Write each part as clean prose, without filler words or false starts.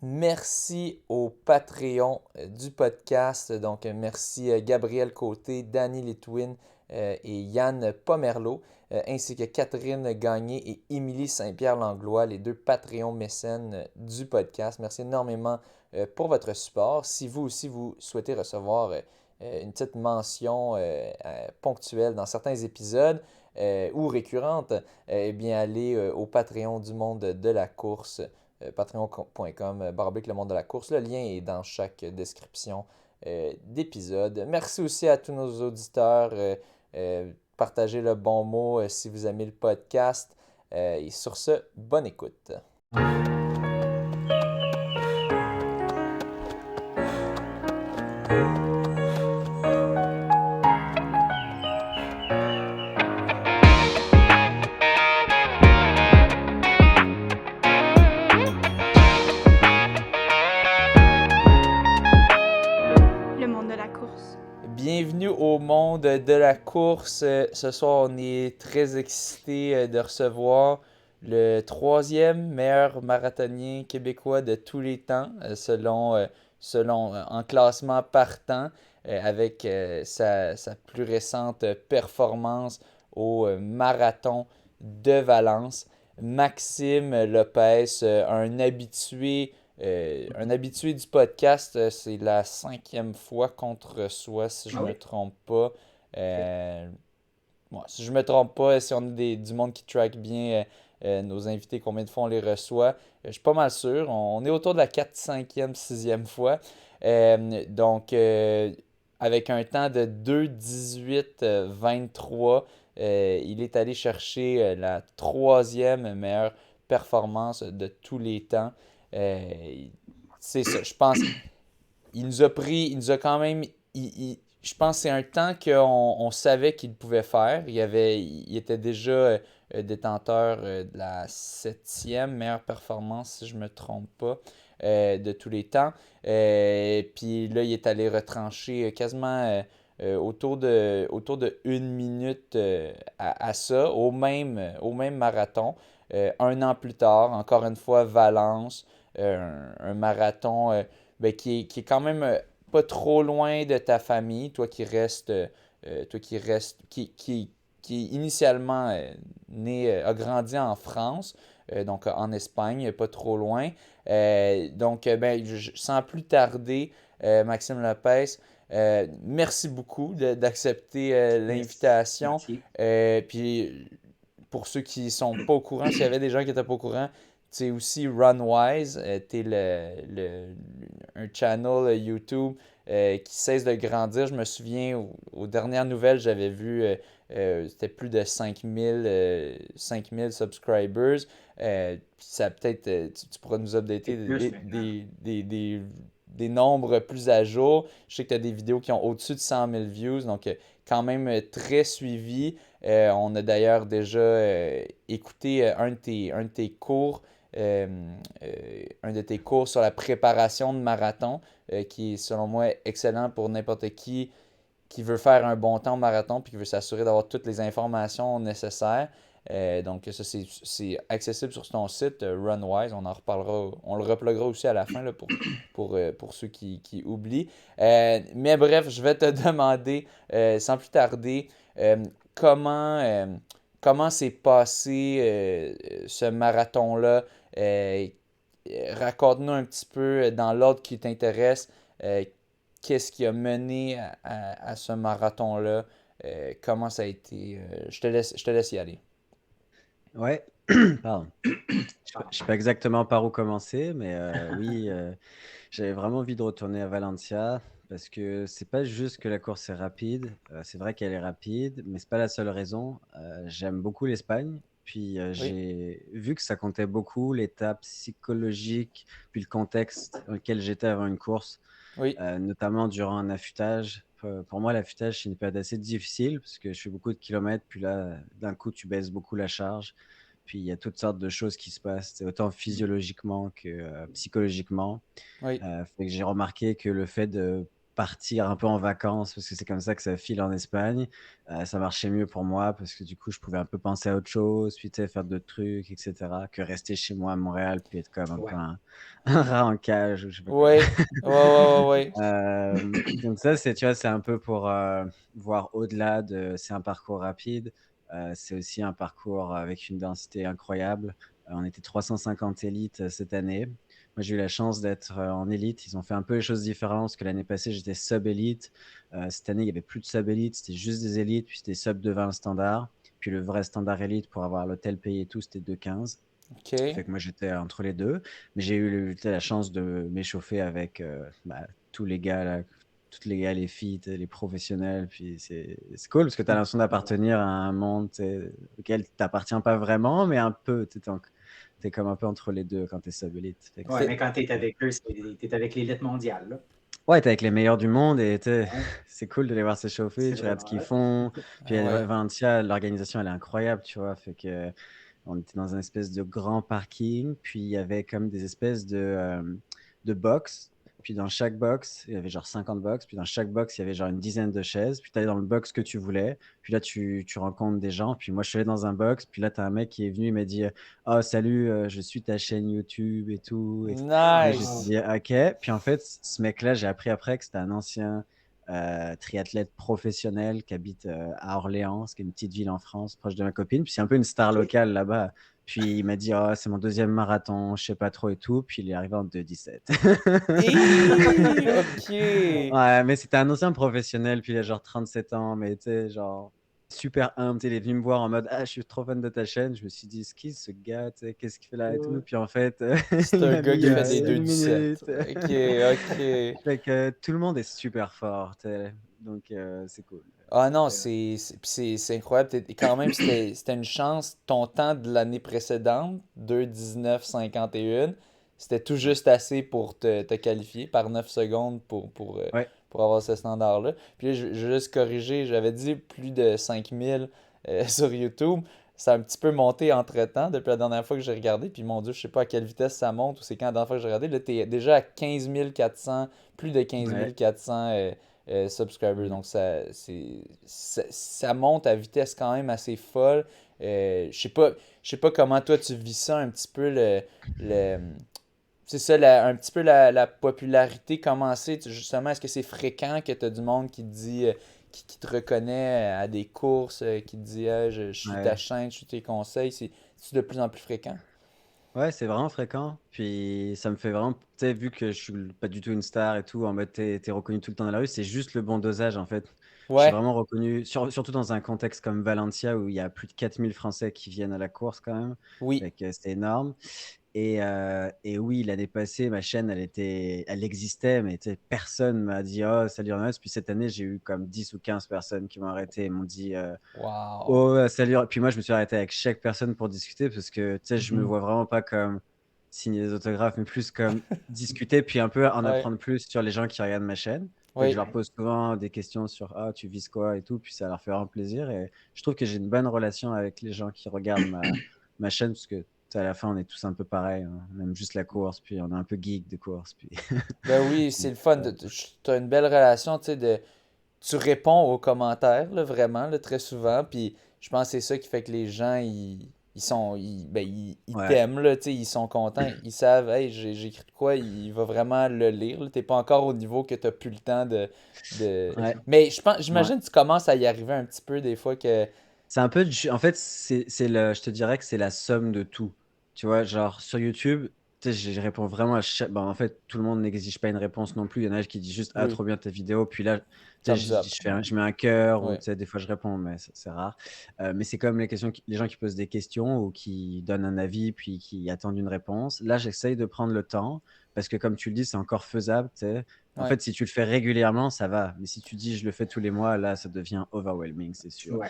Merci au Patreon du podcast. Donc, merci Gabriel Côté, Danny Litwin et Yann Pomerleau, ainsi que Catherine Gagné et Émilie Saint-Pierre-Langlois, les deux Patreons mécènes du podcast. Merci énormément pour votre support. Si vous aussi vous souhaitez recevoir une petite mention ponctuelle dans certains épisodes ou récurrente, eh bien, allez au Patreon du monde de la course patreon.com / le monde de la course. Le lien est dans chaque description d'épisode. Merci aussi à tous nos auditeurs. Partagez le bon mot si vous aimez le podcast. Et sur ce, bonne écoute. Le monde de la course. Bienvenue au monde de la course. Ce soir, on est très excités de recevoir le troisième meilleur marathonien québécois de tous les temps, selon en classement partant, avec sa plus récente performance au marathon de Valence. Maxime Lopez, un habitué du podcast. C'est la cinquième fois contre soi, si je Ah me oui? trompe pas. Ok. Ouais, si je me trompe pas, si on a du monde qui track bien nos invités, combien de fois on les reçoit, je suis pas mal sûr. On est autour de la 4 5e, 6e fois. Donc, avec un temps de 2:18:23, il est allé chercher la troisième meilleure performance de tous les temps. Euh, c'est ça, je pense. Il nous a quand même. Je pense que c'est un temps qu'on savait qu'il pouvait faire. Il était déjà détenteur de la septième meilleure performance, si je ne me trompe pas, de tous les temps. Puis là, il est allé retrancher quasiment autour de une minute à ça, au même marathon. Un an plus tard, encore une fois, Valence, un marathon qui est quand même pas trop loin de ta famille, qui initialement a grandi en France, donc en Espagne, pas trop loin. Sans plus tarder, Maxime Lopez, merci beaucoup d'accepter Yes, l'invitation. merci. Puis pour ceux qui sont pas au courant, s'il y avait des gens qui étaient pas au courant, c'est aussi Runwise, t'es un channel YouTube qui cesse de grandir. Je me souviens, aux dernières nouvelles, j'avais vu, c'était plus de 5000 subscribers. Puis ça peut-être, tu pourras nous Et updater plus maintenant. des nombres plus à jour. Je sais que tu as des vidéos qui ont au-dessus de 100 000 views, donc quand même très suivi. On a d'ailleurs déjà écouté un de tes cours, euh, un de tes cours sur la préparation de marathon, qui est selon moi excellent pour n'importe qui veut faire un bon temps au marathon puis qui veut s'assurer d'avoir toutes les informations nécessaires. Donc ça, c'est accessible sur ton site Runwise. On en reparlera, on le repluggera aussi à la fin là, pour ceux qui oublient. Mais bref, je vais te demander, sans plus tarder, euh, comment, euh, comment s'est passé ce marathon-là. Euh, Raconte-nous un petit peu dans l'ordre qui t'intéresse. euh, Qu'est-ce qui a mené à ce marathon-là? Comment ça a été? Je te laisse y aller. Ouais, pardon. Je sais pas exactement par où commencer, mais oui, j'avais vraiment envie de retourner à Valencia parce que c'est pas juste que la course est rapide. C'est vrai qu'elle est rapide, mais c'est pas la seule raison. J'aime beaucoup l'Espagne. Puis Oui. j'ai vu que ça comptait beaucoup l'étape psychologique, puis le contexte dans lequel j'étais avant une course, Oui. notamment durant un affûtage. Pour moi, l'affûtage, c'est une période assez difficile parce que je fais beaucoup de kilomètres, puis là, d'un coup, tu baisses beaucoup la charge. Puis il y a toutes sortes de choses qui se passent, autant physiologiquement que psychologiquement. Oui. Fait que j'ai remarqué que le fait de partir un peu en vacances parce que c'est comme ça que ça file en Espagne. Ça marchait mieux pour moi parce que du coup, je pouvais un peu penser à autre chose, puis tu sais, faire d'autres trucs, etc. que rester chez moi à Montréal puis être comme un peu Ouais. un rat en cage ou je sais pas quoi. Ouais, ouais, ouais, ouais, ouais. Donc ça, tu vois, c'est un peu pour voir au-delà de. C'est un parcours rapide. C'est aussi un parcours avec une densité incroyable. On était 350 élites cette année. Moi, j'ai eu la chance d'être en élite. Ils ont fait un peu les choses différentes parce que l'année passée, j'étais sub-élite. Cette année, il n'y avait plus de sub-élite. C'était juste des élites. Puis c'était sub de 20 standard. Puis le vrai standard élite pour avoir l'hôtel payé et tout, c'était 2,15. OK. Fait que moi, j'étais entre les deux. Mais j'ai eu la chance de m'échauffer avec tous les gars, là, toutes les gars, les filles, les professionnels. Puis c'est cool parce que tu as l'impression d'appartenir à un monde auquel tu n'appartiens pas vraiment, mais un peu. Tu es comme un peu entre les deux quand tu es sub-élite. Ouais, mais quand tu es avec eux, tu es avec l'élite mondiale. Là. Ouais, t'es avec les meilleurs du monde et Ouais, c'est cool de les voir s'échauffer. c'est Tu regardes ce vraiment qu'ils hot. font. Puis Ah ouais. Valencia, l'organisation, elle est incroyable, tu vois. Fait que on était dans un espèce de grand parking, puis il y avait comme des espèces de box. Puis dans chaque box, il y avait genre 50 box. Puis dans chaque box, il y avait genre une dizaine de chaises. Puis tu allais dans le box que tu voulais. Puis là, tu rencontres des gens. Puis moi, je suis allé dans un box. Puis là, tu as un mec qui est venu, il m'a dit oh, salut, je suis ta chaîne YouTube et tout. Là, j'ai Nice. dit ok. Puis en fait, ce mec-là, j'ai appris après que c'était un ancien triathlète professionnel qui habite à Orléans, qui est une petite ville en France, proche de ma copine. Puis c'est un peu une star OK. locale là-bas. Puis il m'a dit, oh, c'est mon deuxième marathon, je sais pas trop et tout. Puis il est arrivé en 2,17. OK. Ouais, mais c'était un ancien professionnel, puis il a genre 37 ans, mais tu sais, genre super humble. Tu sais, il est venu me voir en mode, ah, je suis trop fan de ta chaîne. Je me suis dit, qui ce gars, tu sais, qu'est-ce qu'il fait là et tout. Puis en fait, C'est il un m'a gars mis qui fait des 2 une du 7. minute. OK, OK. Fait que tout le monde est super fort, tu sais. Donc c'est cool. Ah non, Euh, puis c'est incroyable. Quand même, c'était une chance. Ton temps de l'année précédente, 2:19:51, c'était tout Ouais. juste assez pour te qualifier par 9 secondes Ouais. pour avoir ce standard-là. Puis là, je vais juste corriger, j'avais dit plus de 5000 sur YouTube. Ça a un petit peu monté entre-temps depuis la dernière fois que j'ai regardé. Puis mon Dieu, je sais pas à quelle vitesse ça monte ou c'est quand la dernière fois que j'ai regardé. Là, t'es déjà à 15 400, plus de 15 Ouais. 400 subscribers. Mm. Donc ça monte à vitesse quand même assez folle. Je sais pas comment toi tu vis ça un petit peu le c'est ça un petit peu la popularité comment c'est justement est-ce que c'est fréquent que tu as du monde qui te dit qui te reconnaît à des courses qui te dit ah, je suis ta Ouais. chaîne, je suis tes conseils, c'est de plus en plus fréquent? Ouais, c'est vraiment fréquent. Puis ça me fait vraiment, tu sais, vu que je suis pas du tout une star et tout, en mode t'es reconnu tout le temps dans la rue, c'est juste le bon dosage en fait. Je suis Ouais, vraiment reconnu, surtout dans un contexte comme Valencia où il y a plus de 4000 Français qui viennent à la course quand même. oui. Fait que c'est énorme. Et oui, l'année passée, ma chaîne, elle existait, mais tu sais, personne m'a dit oh, salut Ernest. Puis cette année, j'ai eu comme 10 ou 15 personnes qui m'ont arrêté et m'ont dit Wow. oh, salut. Puis moi, je me suis arrêté avec chaque personne pour discuter parce que, tu sais, je me mhm. vois vraiment pas comme signer des autographes, mais plus comme discuter, puis un peu en Ouais, apprendre plus sur les gens qui regardent ma chaîne. Fait que je oui. leur Ouais. pose souvent des questions sur ah, tu vises quoi et tout, puis ça leur fait vraiment plaisir. Et je trouve que j'ai une bonne relation avec les gens qui regardent ma chaîne parce que, tu sais, à la fin, on est tous un peu pareils. Hein. On aime juste la course, puis on est un peu geek de course. Puis... Ben oui, c'est Donc, le fun. Tu as une belle relation, tu sais, tu réponds aux commentaires, là, vraiment, là, très souvent. Puis je pense que c'est ça qui fait que les gens, ils ouais, t'aiment, là, tu sais, ils sont contents. Ils savent, hey, j'ai écrit de quoi, il va vraiment le lire. Là. T'es pas encore au niveau que t'as plus le temps de... ouais, Mais ouais. j'imagine que tu commences à y arriver un petit peu des fois que... C'est un peu, en fait, je te dirais que c'est la somme de tout. Tu vois, genre sur YouTube, tu sais, je réponds vraiment à chaque. Bon, en fait, tout le monde n'exige pas une réponse non plus. Il y en a qui disent juste ah Oui, trop bien ta vidéo. Puis là, tu sais, thumbs up. je mets un cœur ou Oui, tu sais, des fois je réponds, mais c'est rare. Mais c'est comme les gens qui posent des questions ou qui donnent un avis puis qui attendent une réponse. Là, j'essaye de prendre le temps parce que comme tu le dis, c'est encore faisable. Tu sais. En ouais. fait, si tu le fais régulièrement, ça va. Mais si tu dis je le fais tous les mois, là, ça devient overwhelming, c'est sûr. Ouais.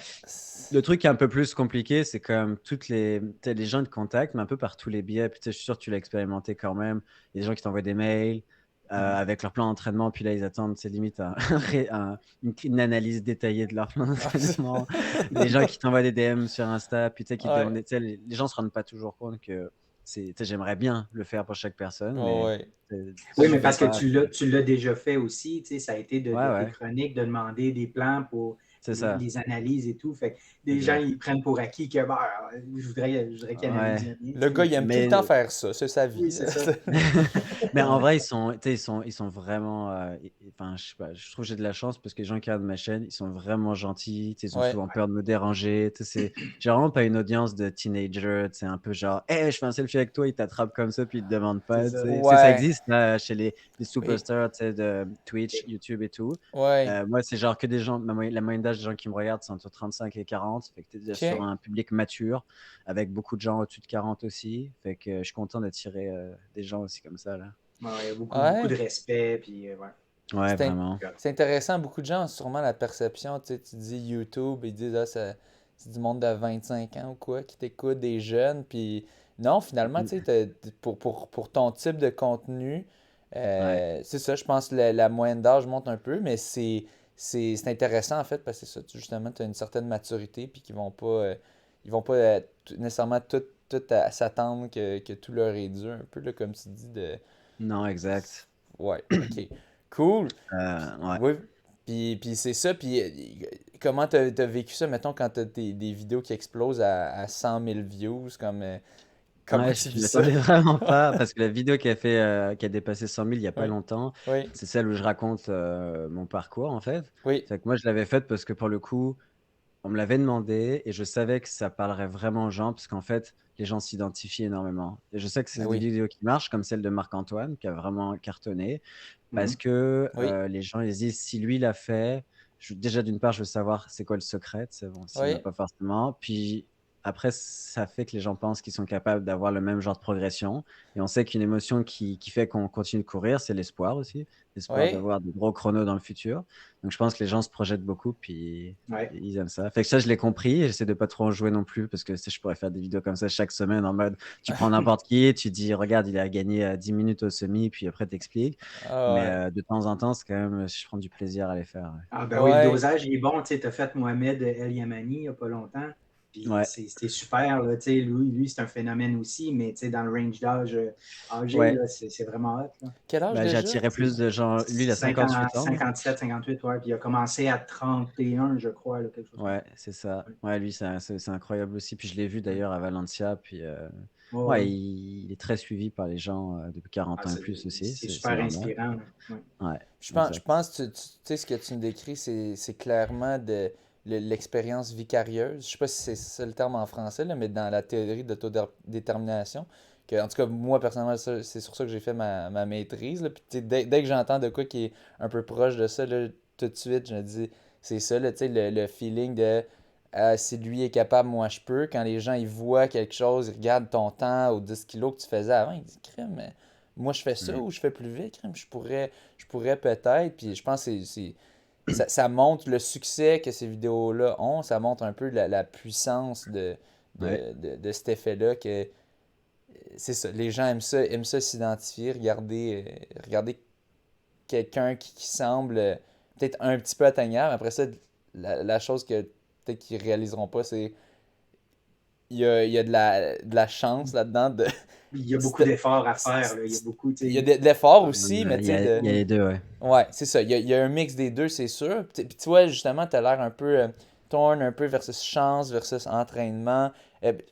Le truc qui est un peu plus compliqué, c'est comme les gens te contactent, mais un peu par tous les biais. Puis, tu sais, je suis sûr que tu l'as expérimenté quand même. Il y a des gens qui t'envoient des mails Mhm. avec leur plan d'entraînement, puis là, ils attendent, c'est limite une analyse détaillée de leur plan d'entraînement. Des gens qui t'envoient des DM sur Insta, puis tu sais, qui te Ouais. demandent, tu sais, les gens se rendent pas toujours compte que j'aimerais bien le faire pour chaque personne, Oh, mais ouais. Oui, je mais le fais parce que pas. tu l'as déjà fait aussi, tu sais, ça a été Ouais, tes ouais, chroniques, de demander des plans pour c'est ça, les analyses et tout. Fait que des gens, exact. ils prennent pour acquis que bah, je voudrais qu'ils analysent Ouais, le mien, Le tu gars, sais, il aime tout le mais temps faire ça. C'est sa oui, vie. c'est ça. mais en vrai, ils sont vraiment. Enfin, je sais pas, je trouve que j'ai de la chance parce que les gens qui regardent ma chaîne, ils sont vraiment gentils. Ils ont Ouais. souvent peur de me déranger. J'ai vraiment pas une audience de teenager. C'est un peu genre, hey, je fais un selfie avec toi, ils t'attrapent comme ça, puis ils te demandent C'est pas. ça. Ça Ouais. existe là, chez les Oui. superstars de Twitch, YouTube et tout. Ouais. Moi, c'est genre que des gens, la moyenne d'âge des gens qui me regardent, c'est entre 35 et 40. Fait que t'es déjà sur OK. un public mature, avec beaucoup de gens au-dessus de 40 aussi. Fait que je suis content d'attirer des gens aussi comme ça, là. Ouais, il y a beaucoup de Ouais. respect, puis ouais. Ouais, C'est in- vraiment. c'est intéressant. Beaucoup de gens ont sûrement la perception. Tu sais, tu dis YouTube, ils disent, ah, c'est du monde de 25 ans ou quoi qui t'écoute, des jeunes. Puis non, finalement, tu sais, pour ton type de contenu, Ouais. c'est ça, je pense que la moyenne d'âge monte un peu, mais c'est intéressant en fait parce que c'est ça, justement, tu as une certaine maturité puis qu'ils vont pas nécessairement tout s'attendre que tout leur est dû, un peu là, comme tu dis de. Non, exact. Ouais, ok. Cool. Puis, Ouais. oui. Puis c'est ça. Puis comment t'as vécu ça, mettons, quand t'as des vidéos qui explosent à 100 000 views, comment Ouais, tu je vis ça? m'attendais vraiment pas parce que la vidéo qui a dépassé 100 000 il y a pas Oui, longtemps, oui, c'est celle où je raconte mon parcours en fait. oui, C'est que moi je l'avais faite parce que pour le coup, on me l'avait demandé et je savais que ça parlerait vraiment aux gens parce qu'en fait, les gens s'identifient énormément. Et je sais que ben c'est des oui, vidéos qui marchent, comme celle de Marc-Antoine, qui a vraiment cartonné, parce Mhm. que oui, les gens ils se disent si lui l'a fait, déjà d'une part, je veux savoir c'est quoi le secret, c'est bon, s'il n'y en a oui, pas forcément. Puis après, ça fait que les gens pensent qu'ils sont capables d'avoir le même genre de progression. Et on sait qu'une émotion qui fait qu'on continue de courir, c'est l'espoir aussi, l'espoir oui. d'avoir de gros chronos dans le futur. Donc je pense que les gens se projettent beaucoup, puis Ouais. ils aiment ça. Fait que ça, je l'ai compris. J'essaie de pas trop en jouer non plus parce que je pourrais faire des vidéos comme ça chaque semaine en mode tu prends n'importe qui, tu dis regarde, il a gagné 10 minutes au semi, puis après t'expliques. Ah Mais ouais. de temps en temps, c'est quand même, je prends du plaisir à les faire. Ah ben oui, le Ouais. dosage il est bon. Tu sais, as fait Mohamed El Yamani il n'y a pas longtemps. Puis Ouais, c'était super. Là, tu sais, lui c'est un phénomène aussi, mais tu sais, dans le range d'âge âgé, ouais. là, c'est vraiment hot. Là. Quel âge Bah, j'ai déjà? attiré plus de gens. Lui, il a 50, 58 ans. 57, 58, ouais. Puis il a commencé à 31, je crois, là, quelque chose comme Ouais, ça. c'est ça. Ouais, Ouais, lui, c'est incroyable aussi. Puis je l'ai vu ouais. d'ailleurs à Valencia. Puis Ouais, ouais, ouais. il est très suivi par les gens depuis 40 Ah, ans et plus aussi. c'est C'est super normal. inspirant. Là. Ouais. Ouais, Je exact. pense que tu sais, ce que tu me décris, c'est clairement de l'expérience vicarieuse. Je sais pas si c'est ça le terme en français, là, mais dans la théorie d'autodétermination. Que, en tout cas, moi, personnellement, c'est sur ça que j'ai fait ma maîtrise. Là. Puis, tu sais, dès que j'entends de quoi qui est un peu proche de ça, là, tout de suite, je me dis, c'est ça, là, tu sais, le feeling de si lui est capable, moi je peux. Quand les gens ils voient quelque chose, ils regardent ton temps aux 10 kilos que tu faisais avant, ils disent, crème, mais moi je fais ça Mm. ou je fais plus vite, crème, je pourrais peut-être. Puis je pense que ça montre le succès que ces vidéos-là ont. Ça montre un peu la puissance Ouais. de cet effet-là. Que c'est ça. Les gens aiment ça s'identifier, regarder quelqu'un qui semble peut-être un petit peu atteignable. Après ça, la chose que peut-être qu'ils réaliseront pas, c'est il y a de la chance là-dedans. Il y a beaucoup d'efforts à faire. Là. Il y a beaucoup, tu Il y a sais. de l'effort aussi, mais tu sais, Il y a les deux, ouais. ouais, c'est ça. Il y a un mix des deux, c'est sûr. Puis tu vois, justement, tu as l'air un peu torn, un peu versus chance, versus entraînement.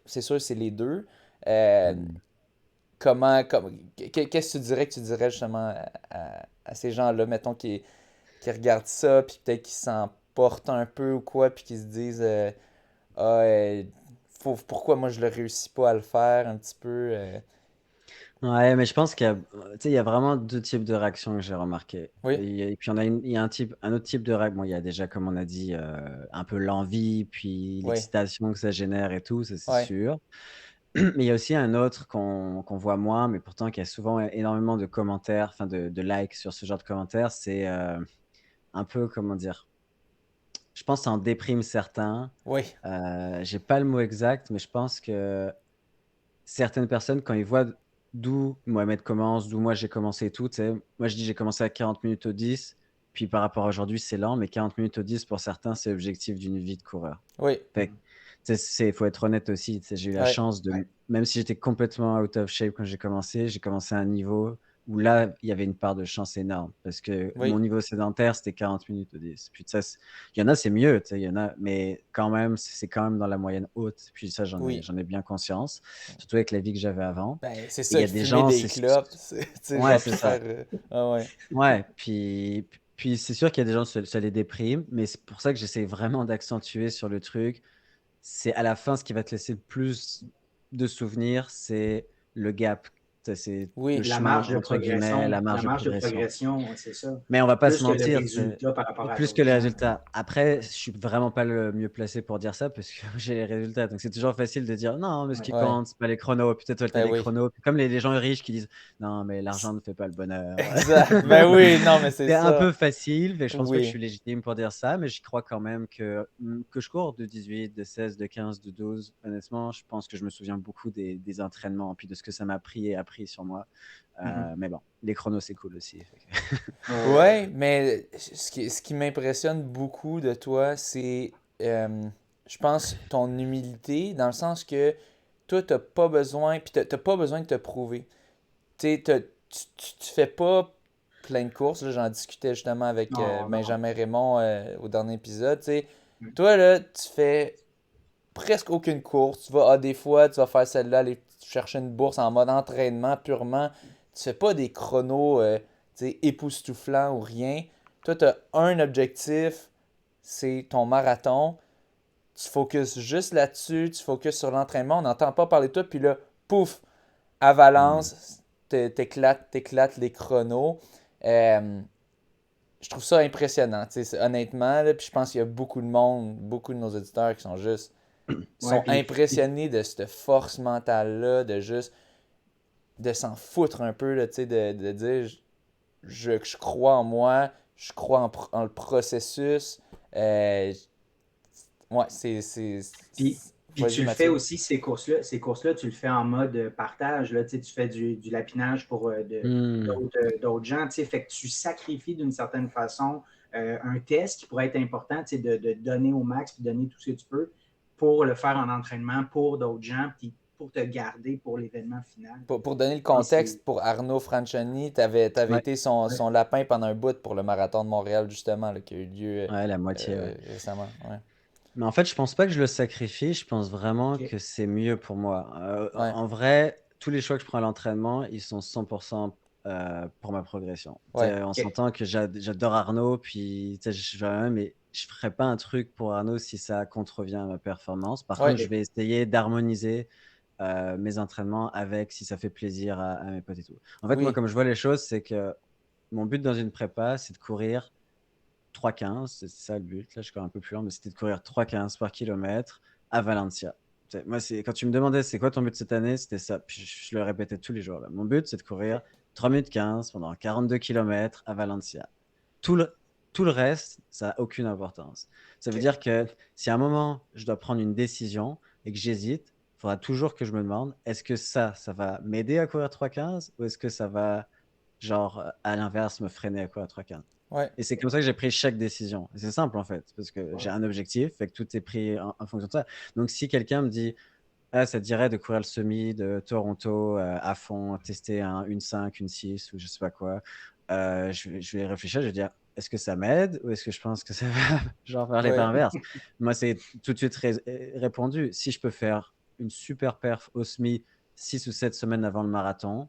C'est sûr, c'est les deux. Euh, Mm. qu'est-ce que tu dirais justement à ces gens-là, mettons, qui regardent ça, puis peut-être qui s'emportent un peu ou quoi, puis qui se disent ah, pourquoi moi je le réussis pas à le faire un petit peu. Ouais, mais je pense qu'il y a, tu sais, il y a vraiment deux types de réactions que j'ai remarqué. Oui, Et puis il y a un autre type de réaction. Bon, il y a déjà, comme on a dit, un peu l'envie, puis oui, l'excitation que ça génère et tout, ça c'est ouais, sûr. Mais il y a aussi un autre qu'on voit moins, mais pourtant qui a souvent énormément de commentaires, enfin de likes sur ce genre de commentaires. C'est un peu, comment dire, je pense que ça en déprime certains. oui, J'ai pas le mot exact, mais je pense que certaines personnes, quand ils voient d'où Mohamed commence, d'où moi j'ai commencé et tout, tu sais, moi je dis j'ai commencé à 40 minutes au 10, puis par rapport à aujourd'hui c'est lent, mais 40 minutes au 10 pour certains c'est l'objectif d'une vie de coureur. oui, Fait que, tu faut être honnête aussi. J'ai eu la Ouais. chance même si j'étais complètement out of shape quand j'ai commencé à un niveau où là, il y avait une part de chance énorme parce que Oui. mon niveau sédentaire, c'était 40 minutes au 10. Puis ça, il y en a, c'est mieux, il y en a, mais quand même, c'est quand même dans la moyenne haute. Puis ça, Oui. j'en ai bien conscience, surtout avec la vie que j'avais avant. Ben, c'est Et ça, il y a de des fumer gens, des clopes, tu sais, ouais, genre, c'est puis ça. faire... Ah ouais. Ouais, puis c'est sûr qu'il y a des gens, ça les déprime, mais c'est pour ça que j'essaie vraiment d'accentuer sur le truc. C'est à la fin, ce qui va te laisser le plus de souvenirs, c'est le gap. C'est le Oui. La chemin, marge de entre guillemets, la la marge de marge de progression. progression, c'est ça. Mais on va pas se Plus que le mentir, résultat par rapport à plus que d'autres les gens. résultats. Après, je suis vraiment pas le mieux placé pour dire ça parce que j'ai les résultats. Donc c'est toujours facile de dire non, mais ce qui Ouais. Ouais. compte, c'est pas les chronos. Puis peut-être toi, t'as Ben des oui. chronos. Puis comme les gens riches qui disent non, mais l'argent ne fait pas le bonheur. Exact. Ben oui, non, mais c'est C'est un ça. peu facile, mais je pense pas que je Oui. suis légitime pour dire ça, mais j'y crois quand même que je cours de 18, de 16, de 15, de 12. Honnêtement, je pense que je me souviens beaucoup des entraînements, puis de ce que ça m'a appris sur moi. Mhm. Mais bon, les chronos, c'est cool aussi. Ouais. Ouais, mais ce qui m'impressionne beaucoup de toi, c'est, je pense, ton humilité, dans le sens que toi, t'as pas besoin, puis t'as pas besoin de te prouver. Tu sais, tu fais pas plein de courses, là, j'en discutais justement avec Non, non. Benjamin Raymond au dernier épisode, tu sais. Mm. Toi, là, tu fais presque aucune course. Tu vas, des fois, tu vas faire celle-là, aller chercher une bourse en mode entraînement purement. Tu fais pas des chronos, tu sais, époustouflants ou rien. Toi, tu as un objectif, c'est ton marathon. Tu focuses juste là-dessus, tu focuses sur l'entraînement. On n'entend pas parler de toi, puis là, pouf, Hmm. avalanche, t'éclates les chronos. Euh, je trouve ça impressionnant, tu sais, honnêtement. Là, puis je pense qu'il y a beaucoup de monde, beaucoup de nos auditeurs qui sont juste Ouais, sont impressionnés de cette force mentale-là, de juste de s'en foutre un peu, là, tu sais, de dire je crois en moi, je crois en le processus. Euh, ouais, Puis, puis vas-y, tu le fais Mathieu. aussi, ces courses-là, tu le fais en mode partage. Là, tu fais du lapinage pour Hmm. d'autres gens. Fait que tu sacrifies d'une certaine façon un test qui pourrait être important, de donner au max puis donner tout ce que tu peux pour le faire en entraînement pour d'autres gens, puis pour te garder pour l'événement final. Pour donner le Je pense que contexte, pour Arnaud Francioni, t'avais Ouais, été son, ouais, son lapin pendant un bout pour le marathon de Montréal, justement, là, qui a eu lieu ouais, la moitié, ouais. récemment. Ouais. Mais en fait, je pense pas que je le sacrifie. Je pense vraiment OK. que c'est mieux pour moi. Ouais. En vrai, tous les choix que je prends à l'entraînement, ils sont 100% pour ma progression. Ouais. On OK. s'entend que j'adore Arnaud, puis mais je ferais pas un truc pour Arnaud si ça contrevient à ma performance. Par contre, Ouais. je vais essayer d'harmoniser mes entraînements avec si ça fait plaisir à mes potes et tout. En fait, moi, Oui. comme je vois les choses, c'est que mon but dans une prépa, c'est de courir 3,15, c'est ça le but. Là, je cours un peu plus lent, mais c'était de courir 3,15 par kilomètre à Valencia. Moi, quand tu me demandais c'est quoi ton but cette année, c'était ça. Puis je le répétais tous les jours. Là. Mon but, c'est de courir 3 minutes 15 pendant 42 kilomètres à Valencia. Tout le, tout le reste, ça n'a aucune importance. Ça veut OK. dire que si à un moment, je dois prendre une décision et que j'hésite, il faudra toujours que je me demande est-ce que ça va m'aider à courir 3,15 ou est-ce que ça va, genre, à l'inverse, me freiner à courir 3,15. Ouais. Et c'est comme ça que j'ai pris chaque décision. Et c'est simple en fait, parce que j'ai Ouais. un objectif, fait que tout est pris en fonction de ça. Donc si quelqu'un me dit, ah, ça te dirait de courir le semi de Toronto à fond, tester une 5, une 6 ou je sais pas quoi, je vais réfléchir, je vais dire, est-ce que ça m'aide ou est-ce que je pense que ça va genre vers l'effet Ouais. inverse? Moi, c'est tout de suite répondu. Si je peux faire une super perf au semi 6 ou 7 semaines avant le marathon,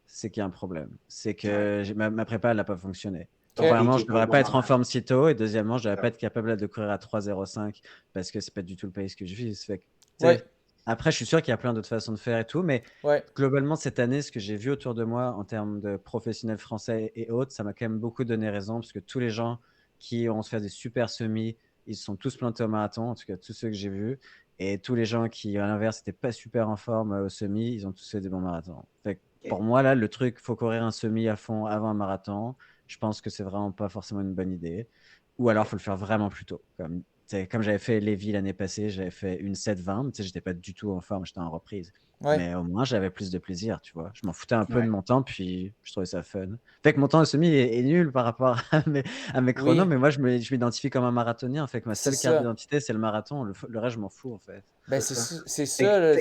c'est qu'il y a un problème. C'est Ouais. que ma prépa, elle n'a pas fonctionné. Ton OK. pic Premièrement, je n'est ne pas au devrais bon pas être en moment. forme si tôt. Et deuxièmement, je ne devrais pas Ça. être capable de courir à 3,05 parce que ce n'est pas du tout le pace que je vise. Fait que, Ouais. après, je suis sûr qu'il y a plein d'autres façons de faire et tout. Mais Ouais. globalement, cette année, ce que j'ai vu autour de moi en termes de professionnels français et autres, ça m'a quand même beaucoup donné raison parce que tous les gens qui ont fait des super semis, ils se sont tous plantés au marathon, en tout cas tous ceux que j'ai vus. Et tous les gens qui, à l'inverse, n'étaient pas super en forme au semi, ils ont tous fait des bons marathons. Fait que OK. pour moi, là, le truc, faut courir un semi à fond avant un marathon. Je pense que c'est vraiment pas forcément une bonne idée. Ou alors, il OK. faut le faire vraiment plus tôt. Comme comme j'avais fait Lévis l'année passée, j'avais fait une 7-20, mais tu sais, j'étais pas du tout en forme, j'étais en reprise. Ouais. Mais au moins, j'avais plus de plaisir, tu vois. Je m'en foutais un peu de Ouais. mon temps, puis je trouvais ça fun. Fait que mon temps au semi est nul par rapport à mes chronos, Oui, mais moi, je m'identifie comme un marathonien. Fait que ma c'est seule carte ça. d'identité, c'est le marathon. Le reste, je m'en fous, en fait. Ben, C'est ça. c'est Fait que, ça, là,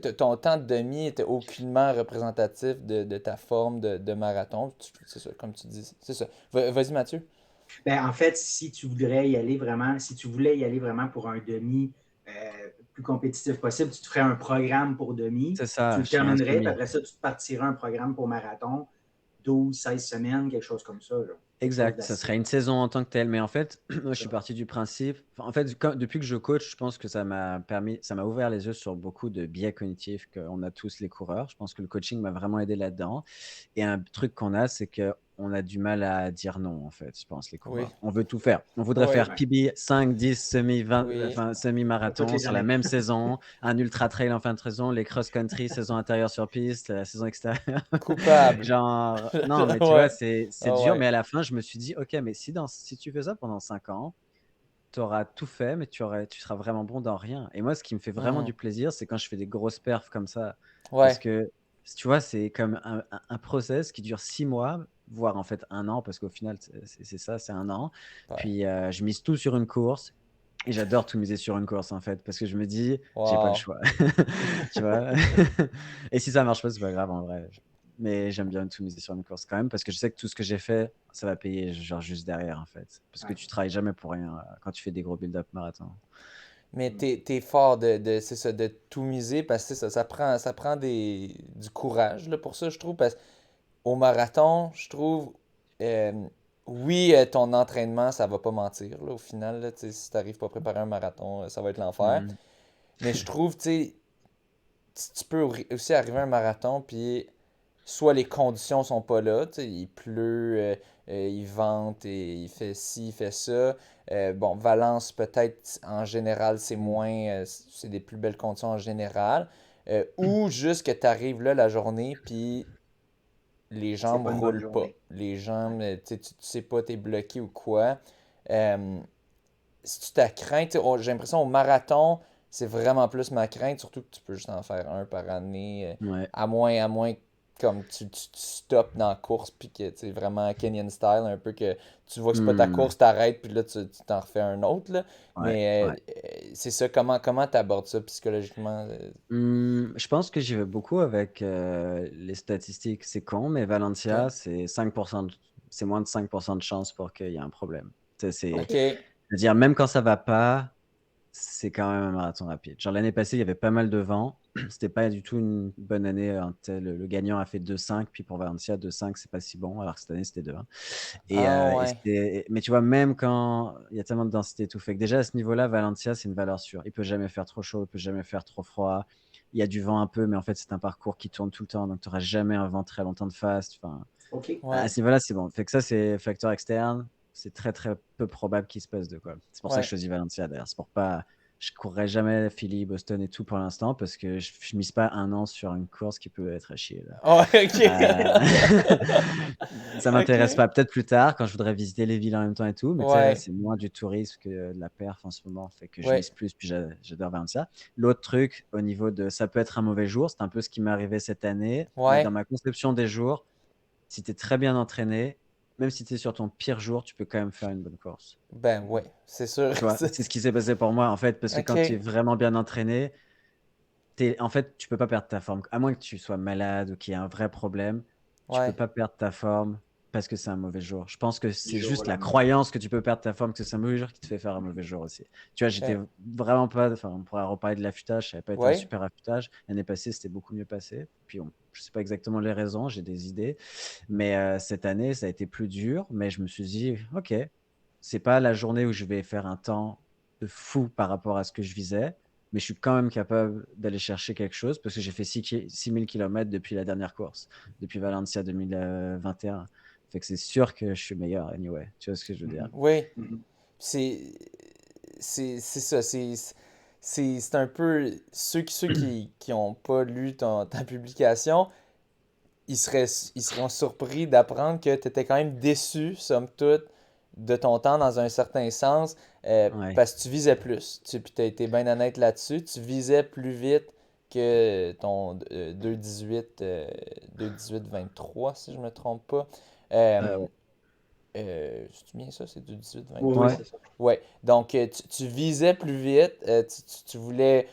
fait- ton temps de demi était aucunement représentatif de ta forme de marathon. C'est ça, comme tu dis. C'est ça. Vas-y, Mathieu. Ben, en fait, si tu voudrais y aller vraiment, si tu voulais y aller vraiment pour un demi plus compétitif possible, tu te ferais un programme pour demi, C'est tu ça, le je serais un terminerais, puis semi. après ça, tu te partirais un programme pour marathon, 12, 16 semaines, quelque chose comme ça. Là. Quelque chose Exact, ça d'assez. serait une saison en tant que telle. Mais en fait, moi, je suis Ça. parti du principe. En fait, depuis que je coach, je pense que ça m'a ouvert les yeux sur beaucoup de biais cognitifs qu'on a tous les coureurs. Je pense que le coaching m'a vraiment aidé là-dedans. Et un truc qu'on a, c'est que on a du mal à dire non, en fait, je pense, les Oui. coureurs. On veut tout faire. On voudrait Oui. faire Ouais. PB 5, 10, semi, 20, Oui. enfin, Toutes semi-marathon les sur la années. même saison, un ultra trail en fin de saison, les cross-country, saison intérieure sur piste, la saison extérieure. Coupable. Genre, non, mais tu vois, Ouais. c'est Ah dur. ouais. Mais à la fin, je me suis dit, ok, mais si tu fais ça pendant 5 ans, tu auras tout fait, mais tu seras vraiment bon dans rien. Et moi, ce qui me fait vraiment Mhm. du plaisir, c'est quand je fais des grosses perfs comme ça. Parce Ouais. que, tu vois, c'est comme un process qui dure 6 mois, voire en fait 1 an, parce qu'au final, c'est ça, c'est 1 an. Ouais. Puis, je mise tout sur une course. Et j'adore tout miser sur une course, en fait, parce que je me dis, j'ai pas le Wow. choix. Tu vois? Et si ça marche pas, c'est pas grave en vrai. Mais j'aime bien tout miser sur une course quand même, parce que je sais que tout ce que j'ai fait, ça va payer genre juste derrière, en fait. Parce que Ouais. tu travailles jamais pour rien quand tu fais des gros build-up marathon. Mais t'es fort c'est ça, de tout miser parce que ça prend du courage là, pour ça, je trouve. Parce qu'au marathon, je trouve, euh, oui, ton entraînement, ça va pas mentir. Là, au final, là, tu sais, si t'arrives pas à préparer un marathon, ça va être l'enfer. Mhm. Mais je trouve, tu sais, tu peux aussi arriver à un marathon, puis soit les conditions sont pas là, tu sais, il pleut, il vente et il fait ci, il fait ça. Bon, Valence, peut-être en général, c'est moins, c'est des plus belles conditions en général. Ou juste que tu arrives là la journée, puis les C'est jambes pas une bonne roulent pas. journée. Les Ouais. jambes, tu sais pas, t'es bloqué ou quoi. Euh, si tu t'as crainte, j'ai l'impression au marathon, c'est vraiment plus ma crainte, surtout que tu peux juste en faire un par année, Ouais. à moins comme tu stoppes dans la course, puis que c'est vraiment Kenyan style, un peu que tu vois que c'est pas ta Hmm. course, t'arrêtes, puis là tu t'en refais un autre, là. Ouais. Mais Ouais. c'est ça, comment t'abordes ça psychologiquement? Je pense que j'y vais beaucoup avec les statistiques. C'est con, mais Ok. Valencia, c'est moins de 5% de chance pour qu'il y ait un problème. Tu sais, Ok. c'est-à-dire, même quand ça va pas, c'est quand même un marathon rapide. Genre l'année passée, il y avait pas mal de vent. C'était pas du tout une bonne année, hein. Le gagnant a fait 2,5, puis pour Valencia, 2,5, c'est pas si bon, alors que cette année, c'était 2,1. Ah ouais. Mais tu vois, même quand il y a tellement de densité et tout, fait que déjà à ce niveau-là, Valencia, c'est une valeur sûre. Il peut jamais faire trop chaud, il peut jamais faire trop froid. Il y a du vent un peu, mais en fait, c'est un parcours qui tourne tout le temps, donc tu n'auras jamais un vent très longtemps de face. Enfin, OK. à Ouais. ce niveau-là, c'est bon. Fait que ça, c'est facteur externe. C'est très, très peu probable qu'il se passe de quoi. C'est pour ça que je Ouais. choisis Valencia d'ailleurs. C'est pour pas. Je courrais jamais Philly, Boston et tout pour l'instant parce que je mise pas 1 an sur une course qui peut être à chier là. Ouais, Ça ok. m'intéresse Ok. pas. Peut-être plus tard quand je voudrais visiter les villes en même temps et tout, mais tu sais, là, Ouais. c'est moins du tourisme que de la perf en ce moment. Fait que je mise Ouais. plus, puis j'adore Valencia. L'autre truc, au niveau de ça peut être un mauvais jour, c'est un peu ce qui m'est arrivé cette année, mais dans Ouais. ma conception des jours, si tu es très bien entraîné, même si tu es sur ton pire jour, tu peux quand même faire une bonne course. Ben ouais, c'est sûr. Tu vois, c'est ce qui s'est passé pour moi, en fait, parce que quand tu es Ok. vraiment bien entraîné, en fait, tu peux pas perdre ta forme. À moins que tu sois malade ou qu'il y ait un vrai problème, tu peux Ouais. pas perdre ta forme parce que c'est un mauvais jour. Je pense que Du c'est jour au juste la lendemain. croyance que tu peux perdre ta forme, que c'est un mauvais jour qui te fait faire un mauvais jour aussi. Tu vois, j'étais Ok. vraiment pas. Enfin, on pourrait reparler de l'affûtage, ça n'avait pas été un Ouais. super affûtage. L'année passée, c'était beaucoup mieux passé. Puis, je sais pas exactement les raisons, j'ai des idées. Mais cette année, ça a été plus dur. Mais je me suis dit, OK, c'est pas la journée où je vais faire un temps de fou par rapport à ce que je visais, mais je suis quand même capable d'aller chercher quelque chose parce que j'ai fait 6000 km depuis la dernière course, depuis Valencia 2021. Fait que c'est sûr que je suis meilleur anyway. Tu vois ce que je veux dire? Mhm. Oui. Mhm. C'est c'est ça. C'est un peu. Ceux qui ont pas lu ta publication, ils seraient, ils seront surpris d'apprendre que tu étais quand même déçu, somme toute, de ton temps dans un certain sens Ouais. parce que tu visais plus. Puis tu as été bien honnête là-dessus. Tu visais plus vite que ton 2,18 2,18-23, si je me trompe pas. Euh, Ouais. c'est bien ça, c'est 2,18-23? Oui, Ouais. c'est ça. Ouais, donc tu visais plus vite, tu voulais,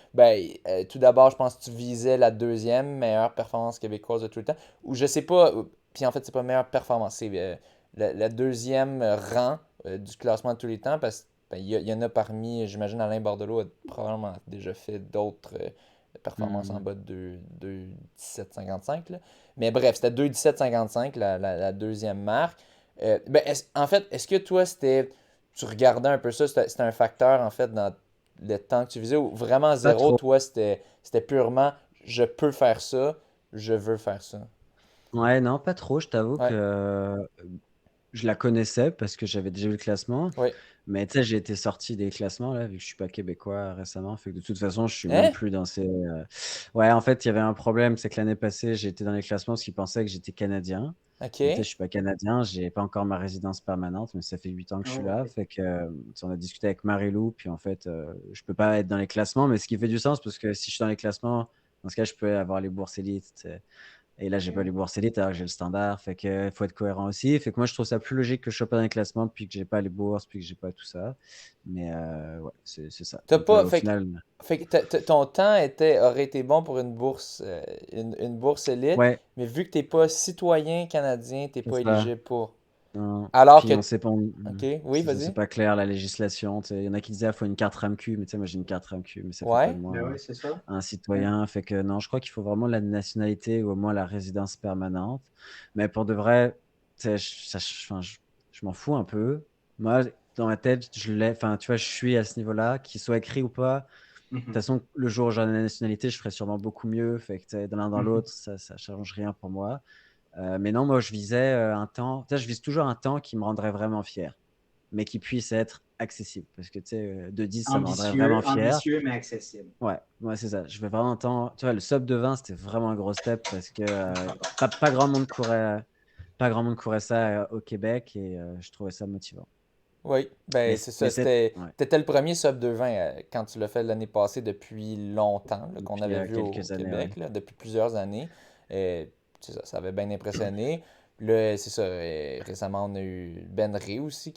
tout d'abord, je pense que tu visais la deuxième meilleure performance québécoise de tout le temps, ou je sais pas, puis en fait, c'est pas meilleure performance, c'est la deuxième rang du classement de tous les temps, parce qu'il y en a parmi, j'imagine Alain Bordelot a probablement déjà fait d'autres performances en Hmm. bas de 2,17,55, là. Mais bref, c'était 2,17,55, la deuxième marque. En fait, est-ce que toi, tu regardais un peu ça, c'était un facteur en fait dans le temps que tu visais ou vraiment Pas zéro, trop. toi, c'était purement je peux faire ça, je veux faire ça. Ouais, non, pas trop. Je t'avoue Ouais, que je la connaissais parce que j'avais déjà vu le classement. oui. Mais tu sais, j'ai été sorti des classements là, vu que je suis pas québécois récemment. Fait que de toute façon, je suis même Hein? plus dans ces. Ouais, en fait, il y avait un problème, c'est que l'année passée, j'ai été dans les classements parce qu'ils pensaient que j'étais canadien. Mais tu sais, OK. je suis pas canadien, j'ai pas encore ma résidence permanente, mais ça fait 8 ans que je suis Oh, là. OK. Fait que tu sais, on a discuté avec Marie-Lou, puis en fait, je peux pas être dans les classements, mais ce qui fait du sens parce que si je suis dans les classements, dans ce cas, je peux avoir les bourses élites, tu sais. Et là, j'ai pas OK. les bourses élites alors que j'ai le standard. Fait que faut être cohérent aussi. Fait que moi, je trouve ça plus logique que je sois pas dans les classements puis que j'ai pas les bourses puis que j'ai pas tout ça. Mais ouais, c'est ça. T'as Donc pas. au Fait, final, fait que ton temps aurait été bon pour une bourse, une bourse élite, ouais, mais vu que t'es pas citoyen canadien, t'es c'est pas ça. éligible pour. Non. Alors Puis que. on sait pas, OK, oui, c'est ça, c'est vas-y. pas clair la législation. Tu sais, il y en a qui disaient, il faut une carte RAMQ, mais tu sais, moi j'ai une carte RAMQ, mais ça fait pas de Ouais. moi Ben oui, c'est ça. un Ouais. citoyen. Fait que non, je crois qu'il faut vraiment la nationalité ou au moins la résidence permanente. Mais pour de vrai, tu sais, enfin, je m'en fous un peu. Moi, dans ma tête, je l'ai, enfin, tu vois, je suis à ce niveau-là, qu'il soit écrit ou pas. De toute Mhm. façon, le jour où j'aurai la nationalité, je ferai sûrement beaucoup mieux. Fait que tu sais, de l'un dans Mhm. l'autre, ça change rien pour moi. Mais non, moi, je visais un temps. Tu sais, je vise toujours un temps qui me rendrait vraiment fier, mais qui puisse être accessible. Parce que, tu sais, 2,10, ça me rendrait vraiment fier. Ambitieux, mais accessible. Ouais, ouais, c'est ça. Je veux vraiment un temps. Tu vois, le sub de 20, c'était vraiment un gros step parce que pas grand monde courait, pas grand monde courait ça au Québec et je trouvais ça motivant. Oui, Mais, ben c'est mais ça. c'est ouais, T'étais le premier sub 220 quand tu l'as fait l'année passée depuis longtemps, là, qu'on depuis avait vu au quelques années, ouais. Québec, là, depuis plusieurs années. C'est ça, ça avait bien impressionné. Là, c'est ça. Récemment, on a eu Ben Ray aussi,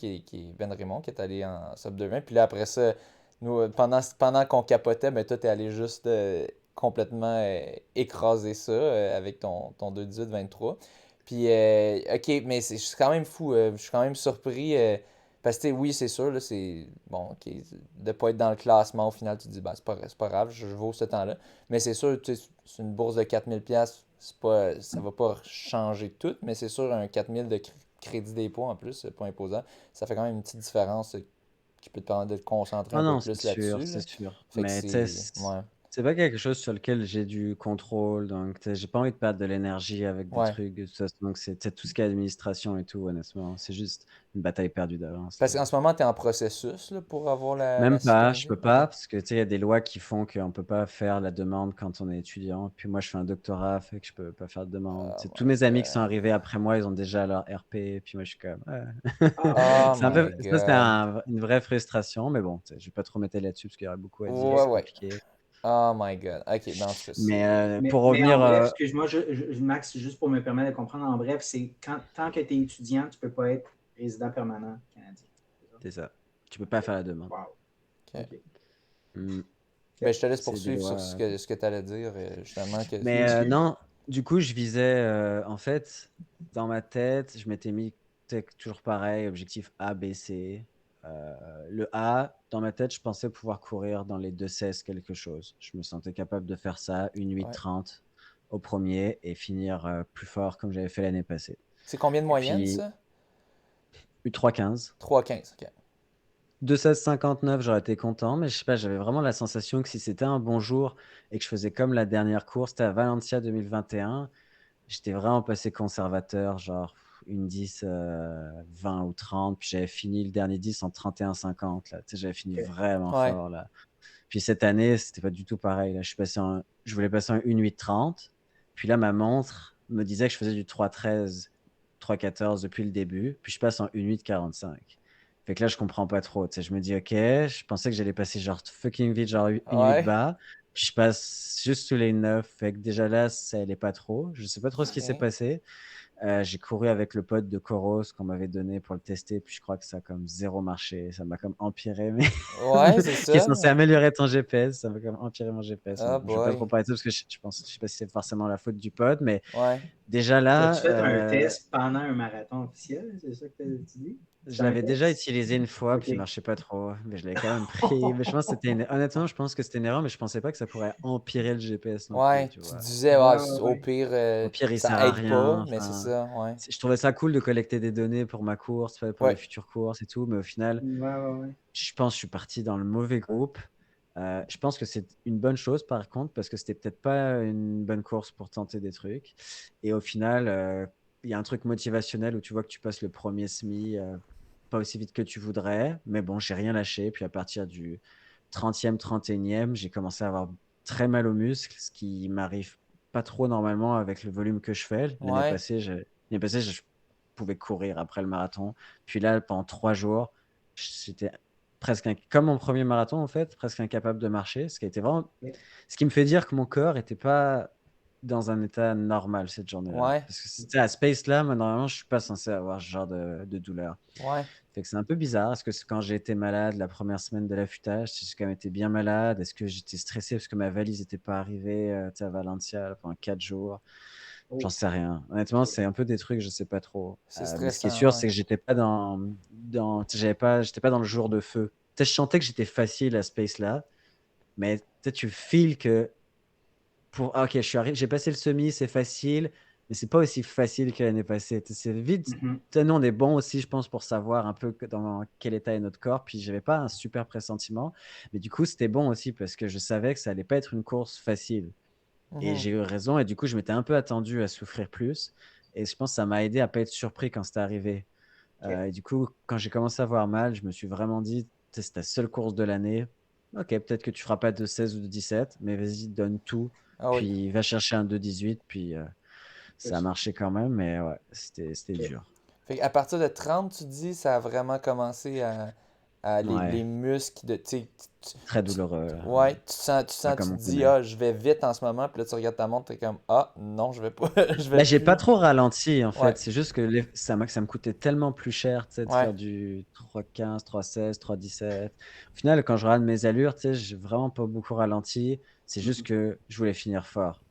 Ben Raymond, qui est allé en sub 220. Puis là, après ça, nous, pendant qu'on capotait, ben toi, t'es allé juste complètement écraser ça avec ton 2,18-23. Puis, ok, mais je suis quand même fou. Je suis quand même surpris. Parce que, tu sais, oui, c'est sûr, là, c'est. Bon, ok, de pas être dans le classement, au final, tu te dis, bah, c'est pas grave, je vaux ce temps-là. Mais c'est sûr, tu sais, c'est une bourse de 4 000 $, c'est pas, ça va pas changer tout, mais c'est sûr, un 4 000 de crédit d'impôt en plus, pas imposant, ça fait quand même une petite différence qui peut te permettre de te concentrer Ah un peu non, c'est plus sûr, là-dessus, c'est là. sûr. Fait que Mais tu sais, c'est. Ouais. c'est pas quelque chose sur lequel j'ai du contrôle. Donc, tu sais, j'ai pas envie de perdre de l'énergie avec des Ouais. trucs. De toute façon. Donc, c'est tu sais, tout ce qui est administration et tout, honnêtement. C'est juste une bataille perdue d'avance, Parce là. qu'en ce moment, tu es en processus là, pour avoir la Même pas, je citoyenneté. peux Ok. pas, parce que tu sais, il y a des lois qui font qu'on peut pas faire la demande quand on est étudiant. Puis moi, je fais un doctorat, fait que je peux pas faire de demande. Tu Oh sais, tous my mes amis qui sont god. arrivés après moi, ils ont déjà leur RP, puis moi, je suis comme. Ah, Oh C'est un my peu, ça, c'est god. une vraie frustration, mais bon, tu sais, je vais pas trop m'étaler là-dessus parce qu'il y aurait beaucoup à dire, Ouais, c'est ouais. compliqué. Oh my god. Ok, ben en tout cas, Mais c'est. pour mais revenir, en bref, excuse-moi, Max, juste pour me permettre de comprendre, en bref, c'est tant que tu es étudiant, tu ne peux pas être résident permanent canadien. C'est ça? c'est ça. Tu peux pas OK. faire la demande. Wow. Ok. OK. Hmm. Ben, je te laisse C'est des poursuivre sur lois. ce que tu allais dire, justement. Mais M'excuse. non, du coup, je visais, en fait, dans ma tête, je m'étais mis toujours pareil, objectif A, B, C. Le A, dans ma tête, je pensais pouvoir courir dans les 2,16 quelque chose. Je me sentais capable de faire ça, une Ouais. 8,30 au premier et finir plus fort comme j'avais fait l'année passée. C'est combien de OK. moyenne, Puis ça? 3,15. 3,15. Ok. 2,16,59, j'aurais été content, mais je sais pas, j'avais vraiment la sensation que si c'était un bon jour et que je faisais comme la dernière course, c'était à Valencia 2021, j'étais vraiment passé conservateur, genre une 10, 20 ou 30, puis j'avais fini le dernier 10 en 31,50, là. Tu sais, j'avais fini OK. vraiment Ouais. fort, là. Puis cette année, c'était pas du tout pareil, là. Je voulais passer en 1,830, puis là, ma montre me disait que je faisais du 3,13, 3,14 depuis le début, puis je passe en 1,845. Fait que là, je comprends pas trop. Tu sais, je me dis, ok, je pensais que j'allais passer genre fucking vite, genre une 8 Ouais. bas. Puis je passe juste sous les 9. Fait que déjà là, ça allait pas trop. Je sais pas trop ce qui s'est Ok. passé. J'ai couru avec le pote de Coros qu'on m'avait donné pour le tester. Puis je crois que ça a comme zéro marché. Ça m'a comme empiré. Mais Ouais, c'est qui est censé ça. améliorer ton GPS. Ça m'a comme empiré mon GPS. Mais Ah bon, je vais pas trop boy. parler de ça parce que je sais pas si c'est forcément la faute du pote. Mais Ouais. déjà As-tu là, fait un test pendant un marathon officiel? C'est ça que tu dis? je C'était un l'avais déjà test? utilisé une fois, OK. puis il marchait pas trop. Mais je l'avais quand même pris. Mais je pense que c'était honnêtement, je pense que c'était une erreur, mais je pensais pas que ça pourrait empirer le GPS non plus, Ouais, tu tu te vois. disais, Ouais, ah, ouais, au ouais. pire, Au pire, il ça sert à aide pas, rien. mais c'est Enfin, ça, ouais. je trouvais ça cool de collecter des données pour ma course, pour les Ouais. futures courses et tout, mais au final, Ouais, ouais, ouais. je pense que je suis parti dans le mauvais groupe. Je pense que c'est une bonne chose par contre, parce que c'était peut-être pas une bonne course pour tenter des trucs. Et au final, il y a un truc motivationnel où tu vois que tu passes le premier semi, pas aussi vite que tu voudrais, mais bon, j'ai rien lâché. Puis à partir du 30e, 31e, j'ai commencé à avoir très mal aux muscles, ce qui m'arrive pas trop normalement avec le volume que je fais. Ouais. L'année passée, je pouvais courir après le marathon. Puis là, pendant 3 jours, j'étais comme mon premier marathon en fait, presque incapable de marcher, ce qui a été vraiment, OK. ce qui me fait dire que mon corps était pas dans un état normal cette journée-là. Ouais. Parce que c'était à Space là, moi, normalement, je suis pas censé avoir ce genre de douleur. Ouais. Fait que c'est un peu bizarre. Est-ce que quand j'ai été malade la première semaine de l'affûtage, j'ai quand même été bien malade? Est-ce que j'étais stressé parce que ma valise n'était pas arrivée tu sais, à Valencia pendant 4 jours? J'en Oh, sais rien. Honnêtement, OK. c'est un peu des trucs, je sais pas trop. C'est Mais ce qui est sûr, stressant, ouais. c'est que j'étais pas j'étais pas dans le jour de feu. Tu sais, je sentais que j'étais facile à Space là, mais tu sais, tu files que ok, j'ai passé le semi, c'est facile, mais c'est pas aussi facile que l'année passée. C'est vite. Mhm. Tu sais, nous, on est bon aussi, je pense, pour savoir un peu dans quel état est notre corps. Puis j'avais pas un super pressentiment, mais du coup, c'était bon aussi parce que je savais que ça allait pas être une course facile. Et Mhm. j'ai eu raison. Et du coup, je m'étais un peu attendu à souffrir plus. Et je pense que ça m'a aidé à pas être surpris quand c'était arrivé. OK. Et du coup, quand j'ai commencé à avoir mal, je me suis vraiment dit, c'est ta seule course de l'année. Ok, peut-être que tu feras pas de 16 ou de 17, mais vas-y, donne tout. Ah oui. Puis va chercher un 2,18. Puis C'est ça a ça. marché quand même, mais ouais, c'était OK. dur. Fait à partir de 30, tu dis, ça a vraiment commencé à les Ouais, muscles de, tu sais, très douloureux. ouais, Pas tu comme te on dis, connaît. ah, je vais vite en ce moment, puis là, tu regardes ta montre, t'es comme, ah, non, je vais pas, je vais Bah, j'ai pas plus. trop ralenti en Ouais, fait. C'est juste que ça me coûtait tellement plus cher, tu sais, de ouais. faire du 3,15, 3,16, 3,17. Au final, quand je regarde mes allures, tu sais, j'ai vraiment pas beaucoup ralenti. C'est juste Mhm. que je voulais finir fort.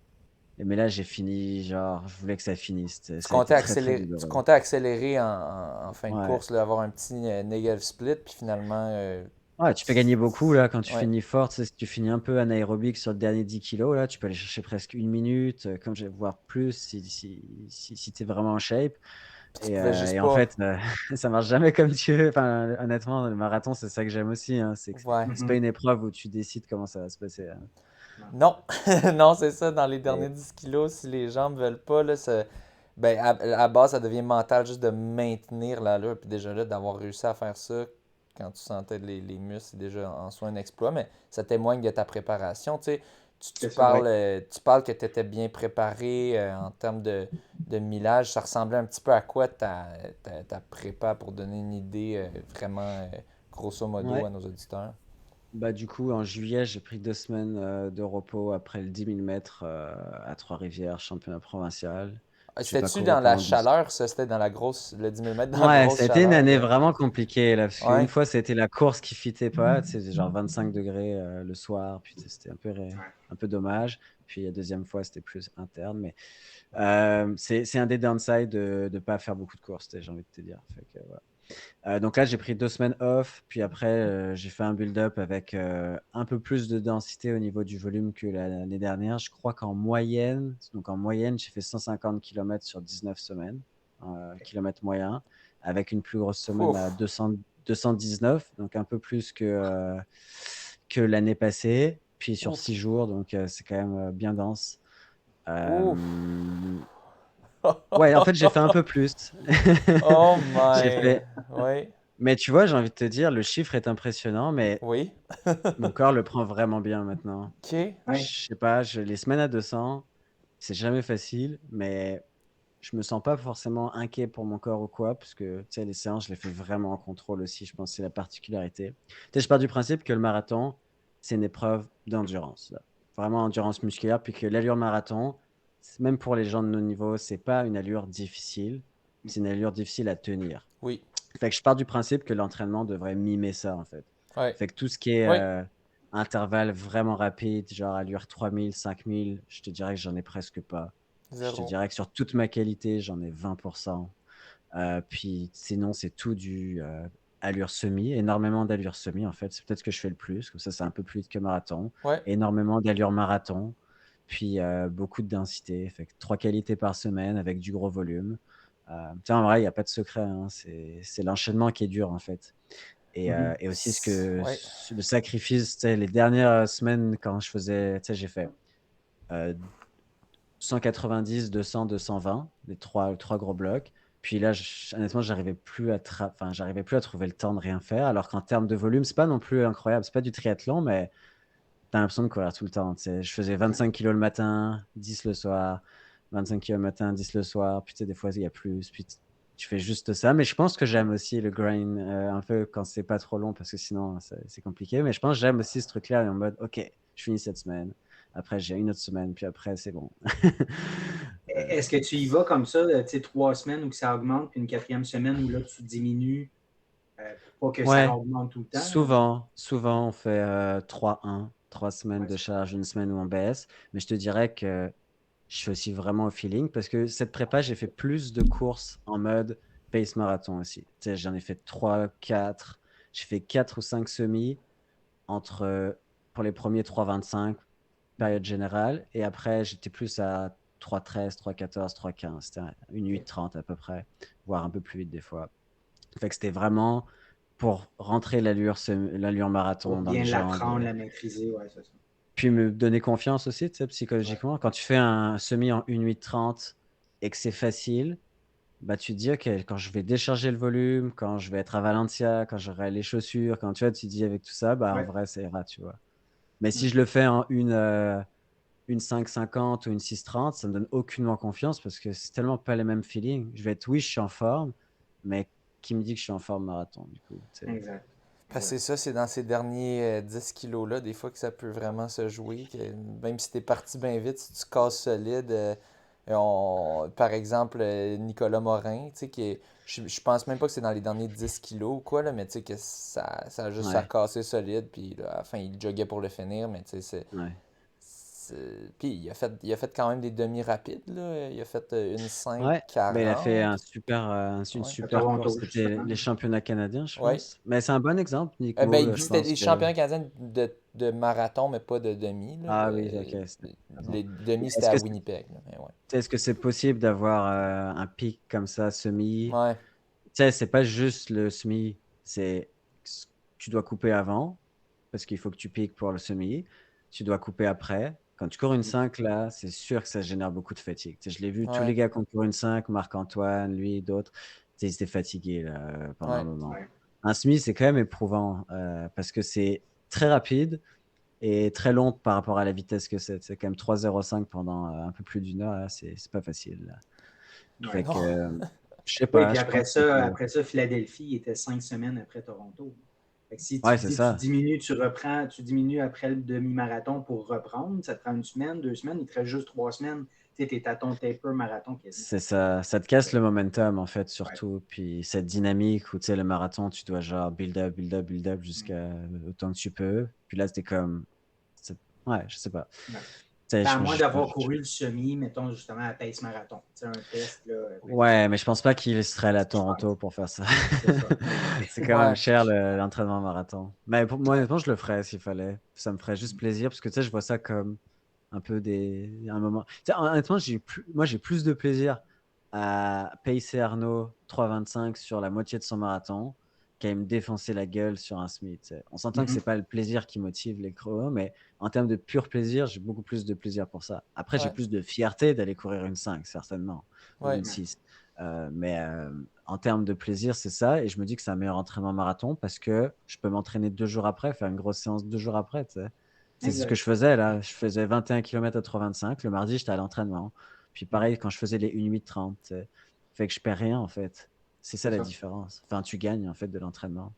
Mais là, j'ai fini, genre, je voulais que ça finisse. Ça a été très, très Tu douloureux. comptais accélérer en fin de Ouais. course, là, avoir un petit negative split, puis finalement, Ouais, tu peux gagner beaucoup là quand tu ouais. finis fort. Tu sais, si tu finis un peu anaérobique sur le dernier 10 kilos, là, tu peux aller chercher presque 1 minute, comme je vais voir plus si tu es vraiment en shape. Puis tu Et, pouvais euh, juste et en pas. fait, ça marche jamais comme tu veux. Enfin, honnêtement, le marathon, c'est ça que j'aime aussi, hein, c'est que Ouais. c'est pas Mhm. une épreuve où tu décides comment ça va se passer, hein. Non. Non, non, c'est ça, dans les derniers Et- 10 kilos, si les jambes veulent pas, là, ben, à base, ça devient mental juste de maintenir l'allure. Puis déjà là, d'avoir réussi à faire ça quand tu sentais les muscles, c'est déjà en soi un exploit, mais ça témoigne de ta préparation. Tu sais, C'est ça. tu parles que tu étais bien préparé en termes de millage. Ça ressemblait un petit peu à quoi ta prépa pour donner une idée vraiment grosso modo Ouais. à nos auditeurs? Bah, du coup, en juillet, j'ai pris 2 semaines de repos après le 10 000 mètres à Trois-Rivières, championnat provincial. J'ai pas C'était-tu couru dans la pendant 12. chaleur, ça? C'était dans la grosse, le 10 000 mètres dans la Ouais, ça grosse a été une chaleur? année vraiment compliquée là, parce qu'une Ouais. fois, c'était la course qui fitait pas, tu sais, c'est genre 25 degrés le soir, puis tu sais, c'était Ouais. un peu dommage. Puis la deuxième fois, c'était plus interne, mais c'est un des downsides de ne pas faire beaucoup de courses, tu sais, j'ai envie de te dire. Fait que, voilà. Donc là, j'ai pris 2 semaines off, puis après, j'ai fait un build-up avec un peu plus de densité au niveau du volume que l'année dernière. Je crois donc en moyenne, j'ai fait 150 km sur 19 semaines, kilomètre moyen, avec une plus grosse semaine à Ouf. 219, donc un peu plus que l'année passée, puis sur Ouf. 6 jours, donc c'est quand même bien dense. Ouf. Euh, Ouais, en fait, j'ai fait un peu plus. Oh J'ai my. fait, Oui. mais tu vois, j'ai envie de te dire, le chiffre est impressionnant, mais Oui. mon corps le prend vraiment bien maintenant. OK. Ouais. Je sais pas, les semaines à 200, c'est jamais facile, mais je me sens pas forcément inquiet pour mon corps ou quoi, parce que les séances, je les fais vraiment en contrôle aussi. Je pense que c'est la particularité. Je pars du principe que le marathon, c'est une épreuve d'endurance, là. Vraiment endurance musculaire, puis que l'allure marathon, même pour les gens de nos niveaux, c'est pas une allure difficile, c'est une allure difficile à tenir. Oui. Fait que je pars du principe que l'entraînement devrait mimer ça, en fait. Ouais. Fait que tout ce qui est Oui. intervalle vraiment rapide, genre allure 3000, 5000, je te dirais que j'en ai presque pas. Je te Zéro. dirais que sur toute ma qualité, j'en ai 20%. Puis sinon, c'est tout du allure semi, énormément d'allure semi, en fait. C'est peut-être ce que je fais le plus, comme ça, c'est un peu plus vite que marathon. Ouais. Énormément d'allure marathon, puis beaucoup de densité. Fait que 3 qualités par semaine avec du gros volume. En vrai, il n'y a pas de secret, hein. C'est l'enchaînement qui est dur, en fait. Et aussi Ouais. le sacrifice, les dernières semaines, quand je faisais, j'ai fait 190, 200, 220, les trois gros blocs. Puis là, honnêtement, j'arrivais plus à trouver le temps de rien faire. Alors qu'en termes de volume, c'est pas non plus incroyable. C'est pas du triathlon, mais t'as l'impression de courir tout le temps. Je faisais 25 kilos le matin, 10 le soir, 25 kilos le matin, 10 le soir. Puis des fois, il y a plus. Puis tu fais juste ça. Mais je pense que j'aime aussi le grind un peu quand c'est pas trop long parce que sinon, c'est compliqué. Mais je pense que j'aime aussi ce truc-là en mode, OK, je finis cette semaine. Après, j'ai une autre semaine. Puis après, c'est bon. Est-ce que tu y vas comme ça, 3 semaines où ça augmente, puis une 4e semaine où là, tu diminues pour pas que ça Ouais, augmente tout le temps? souvent on fait 3-1, 3 semaines Ouais, de charge, une semaine où on baisse. Mais je te dirais que je suis aussi vraiment au feeling parce que cette prépa, j'ai fait plus de courses en mode pace marathon aussi. J'en ai fait 3, 4. J'ai fait 4 ou 5 semis pour les premiers 3,25, période générale. Et après, j'étais plus à 3,13, 3,14, 3,15. C'était une 8,30 à peu près, voire un peu plus vite des fois. Fait que c'était vraiment pour rentrer l'allure pour marathon dans les bien jambes. l'apprendre, la maîtriser, ouais, c'est ça. Puis me donner confiance aussi, psychologiquement. Ouais. Quand tu fais un semi en 1,830 et que c'est facile, bah tu te dis, OK, quand je vais décharger le volume, quand je vais être à Valencia, quand j'aurai les chaussures, quand tu vois, tu te dis avec tout ça, bah en Ouais. vrai, ça ira, tu vois. Mais si Mm. je le fais en une 5,50 ou une 6,30, ça me donne aucunement confiance parce que c'est tellement pas les mêmes feelings. Je vais être, oui, je suis en forme, mais qui me dit que je suis en forme marathon, du coup, Exact. Parce que c'est ça, c'est dans ces derniers 10 kilos-là, des fois que ça peut vraiment se jouer. Que même si t'es parti bien vite, si tu casses solide, par exemple, Nicolas Morin, tu sais, je pense même pas que c'est dans les derniers 10 kilos ou quoi, là, mais tu sais, que ça a juste à Ouais, casser solide, puis là, à la fin, il joguait pour le finir, mais tu sais, ouais. Puis il a fait quand même des demi-rapides, là. Il a fait une Ouais, ben, il a fait 5,40. une Ouais. À super course. Toronto, C'était justement. les championnats canadiens, je Ouais. pense. Mais c'est un bon exemple, Nico. Ben, Je c'était pense les que. championnats canadiens de marathon, mais pas de demi. Là. Ah oui, ok, raison. Les demi, c'était Est-ce à que Winnipeg. Là, mais ouais. est-ce que c'est possible d'avoir un pic comme ça, semi? Ouais, Tu sais, c'est pas juste le semi, c'est tu dois couper avant, parce qu'il faut que tu piques pour le semi. Tu dois couper après. Quand tu cours une 5 là, c'est sûr que ça génère beaucoup de fatigue. Tu sais, je l'ai vu, tous les ouais, gars qui ont couru une 5, Marc-Antoine, lui, d'autres, tu sais, ils étaient fatigués là, pendant un ouais. moment. Ouais. Un semi, c'est quand même éprouvant parce que c'est très rapide et très long par rapport à la vitesse que c'est. C'est quand même 3,05 pendant un peu plus d'une heure, là, c'est pas facile, là. Ouais. Fait Non. que, je sais Oui, pas, puis je pense que. après ça, Philadelphie était 5 semaines après Toronto. Fait que si tu Ouais, te c'est dis tu ça. diminues, tu reprends, tu diminues après le demi-marathon pour reprendre, ça te prend une semaine, 2 semaines, il te reste juste 3 semaines. Tu sais, t'es à ton taper marathon quasiment. C'est ça. Ça te casse le momentum, en fait, Ouais. surtout. Puis cette dynamique où, tu sais, le marathon, tu dois genre build up, build up, build up Mm. jusqu'à autant que tu peux. Puis là, c'était comme. Ouais, je sais pas. Ouais. Tu sais, Ben, à moins d'avoir couru le semi, mettons justement à pace marathon. C'est un test, là, Ouais, mais je pense pas qu'il serait allé à je Toronto pense. pour faire ça. C'est ça. Exact. C'est quand même Ouais, cher l'entraînement marathon. Mais pour moi, Ouais. honnêtement, je le ferais s'il fallait. Ça me ferait juste Mm. plaisir parce que tu sais, je vois ça comme un peu un moment. Tu sais, honnêtement, moi, j'ai plus de plaisir à pacer Arnaud 3,25 sur la moitié de son marathon qu'à me défoncer la gueule sur un Smith. Tu sais. On s'entend que Mhm. c'est pas le plaisir qui motive les chronos, mais en termes de pur plaisir, j'ai beaucoup plus de plaisir pour ça. Après, j'ai ouais, plus de fierté d'aller courir une 5, certainement, ou ouais. une 6. Mais en termes de plaisir, c'est ça. Et je me dis que c'est un meilleur entraînement marathon parce que je peux m'entraîner 2 jours après, faire une grosse séance 2 jours après. Tu sais. C'est ce que Exact. je faisais là. Je faisais 21 km à 3,25. Le mardi, j'étais à l'entraînement. Puis pareil, quand je faisais les 1,8-30, fait que je perds rien, en fait. C'est ça C'est la ça. différence. Enfin, tu gagnes, en fait, de l'entraînement.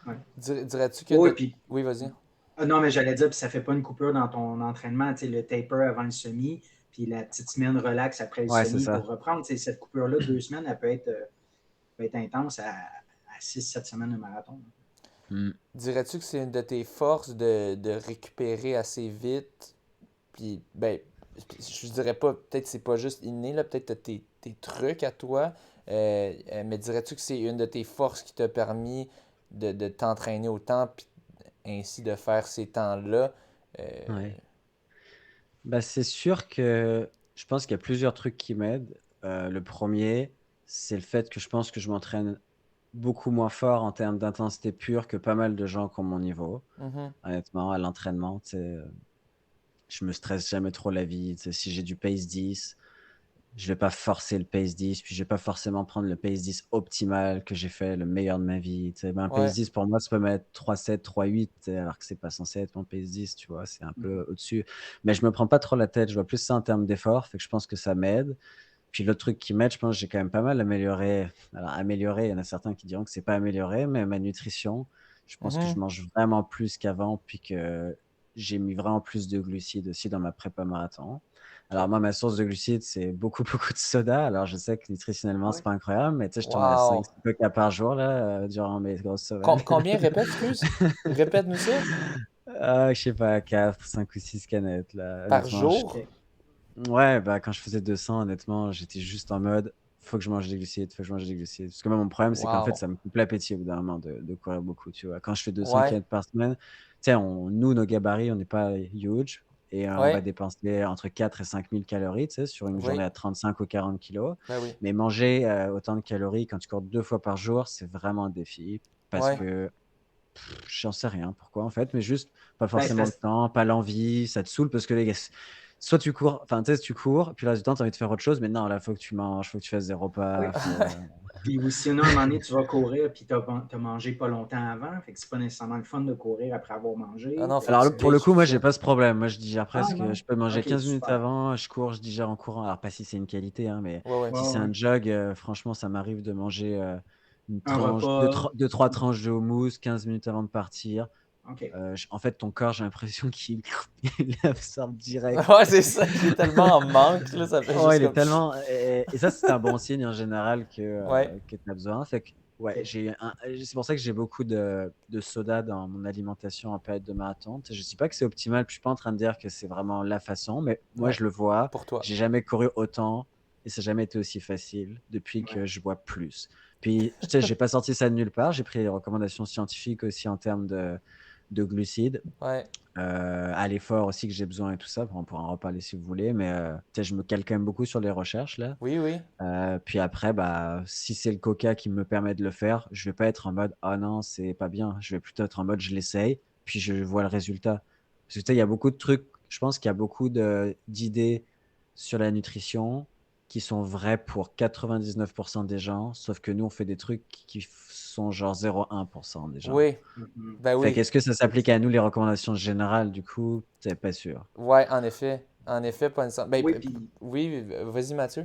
Ouais. Dirais-tu que... Oui, puis Oui, vas-y. non, mais j'allais dire, puis ça fait pas une coupure dans ton entraînement, tu sais, le taper avant le semi, puis la petite semaine relax après le Ouais, c'est semi ça. pour reprendre. Tu sais, cette coupure-là, 2 semaines, elle peut être intense à 6-7 semaines de marathon. Mm. Dirais-tu que c'est une de tes forces de récupérer assez vite? Puis, ben, je dirais pas, peut-être c'est pas juste inné, là, peut-être t'as tes trucs à toi, mais dirais-tu que c'est une de tes forces qui t'a permis de t'entraîner autant, puis ainsi de faire ces temps-là? Ouais. Bah, c'est sûr que je pense qu'il y a plusieurs trucs qui m'aident. Le premier, c'est le fait que je pense que je m'entraîne beaucoup moins fort en termes d'intensité pure que pas mal de gens qui ont mon niveau. Mhm. Honnêtement, à l'entraînement, tu sais, je me stresse jamais trop la vie. Tu sais, si j'ai du pace 10, je vais pas forcer le pace 10, puis je vais pas forcément prendre le pace 10 optimal que j'ai fait le meilleur de ma vie. Tu sais, ben, un pace Ouais. 10 pour moi, ça peut mettre 3,7, 3,8, tu sais, alors que c'est pas censé être mon pace 10, tu vois, c'est un peu au-dessus. Mais je me prends pas trop la tête, je vois plus ça en termes d'effort, fait que je pense que ça m'aide. Puis l'autre truc qui m'aide, je pense que j'ai quand même pas mal amélioré. Alors, amélioré, il y en a certains qui diront que c'est pas amélioré, mais ma nutrition, je pense que je Mhm. mange vraiment plus qu'avant, puis que j'ai mis vraiment plus de glucides aussi dans ma prépa marathon. Alors, moi, ma source de glucides, c'est beaucoup, beaucoup de soda. Alors, je sais que nutritionnellement, Ah c'est ouais. pas incroyable, mais tu sais, je tourne à Wow! 5-6 coca par jour, là, durant mes grosses semaines. Combien, répète, excuse? Répète-nous ça. Ah, je sais pas, 4, 5 ou 6 canettes, là. Par Honnêtement, jour? OK. ouais, bah, quand je faisais 200, honnêtement, j'étais juste en mode, faut que je mange des glucides, faut que je mange des glucides. Parce que moi, mon problème, c'est qu'en fait, Wow! ça me coupe l'appétit au bout d'un moment de courir beaucoup, tu vois. Quand je fais 200 Ouais, km par semaine, tu sais, nous, nos gabarits, on n'est pas huge. Et on va ouais, dépenser entre 4 et 5 000 calories, tu sais, sur une journée oui, à 35 ou 40 kilos. ben oui. Mais manger autant de calories quand tu cours 2 fois par jour, c'est vraiment un défi. Parce Ouais, que j'en sais rien pourquoi en fait, mais juste pas Ben, c'est forcément le parce temps, pas l'envie, ça te saoule parce que les gars, soit tu cours, enfin tu sais, tu cours, puis le reste du temps, tu as envie de faire autre chose, mais non, là, faut que tu manges, faut que tu fasses des oui. repas, Puis ou sinon, à un moment donné, tu vas courir, puis tu as mangé pas longtemps avant. Fait que c'est pas nécessairement le fun de courir après avoir ah mangé. non, Fait faut que que Alors tu pour le bitches coup, tout moi, j'ai ça. pas ce problème. Moi, je digère Ah presque, non? je peux manger OK, 15 minutes super. avant, je cours, je digère en courant. Alors pas si c'est une qualité, hein, mais Ouais, ouais. Ouais, si c'est ouais. un jog, franchement, ça m'arrive de manger une Un tranche, repas. deux, trois tranches de houmous 15 minutes avant de partir. OK. En fait, ton corps, j'ai l'impression qu'il il absorbe direct. Ouais, c'est ça, il est tellement en manque, là, ça fait Oh, juste il est comme... tellement. Et ça, c'est un bon signe en général Ouais, que tu as besoin. Fait que, ouais, OK. c'est pour ça que j'ai beaucoup de soda dans mon alimentation en période de marathon. Tu sais, je ne dis pas que c'est optimal, puis je suis pas en train de dire que c'est vraiment la façon, mais moi, ouais, je le vois. pour toi. J'ai jamais couru autant et ça n'a jamais été aussi facile depuis Ouais. que je bois plus. Puis, tu sais, j'ai pas sorti ça de nulle part. J'ai pris les recommandations scientifiques aussi en termes de glucides Ouais, à l'effort aussi que j'ai besoin et tout ça. On pourra en reparler si vous voulez, mais tu sais, je me cale quand même beaucoup sur les recherches là. oui, oui. Puis après, bah, si c'est le coca qui me permet de le faire, je vais pas être en mode ah non, c'est pas bien. Je vais plutôt être en mode je l'essaye, puis je vois le résultat. Parce que tu sais, il y a beaucoup de trucs, je pense qu'il y a beaucoup d'idées sur la nutrition qui sont vraies pour 99% des gens, sauf que nous, on fait des trucs qui sont genre 0,1% des gens. Oui, ben Fait oui. qu'est-ce que ça s'applique à nous, les recommandations générales, du coup, c'est pas sûr. Ouais, en effet. En effet, pas une... Ben, Oui, puis oui, vas-y, Mathieu.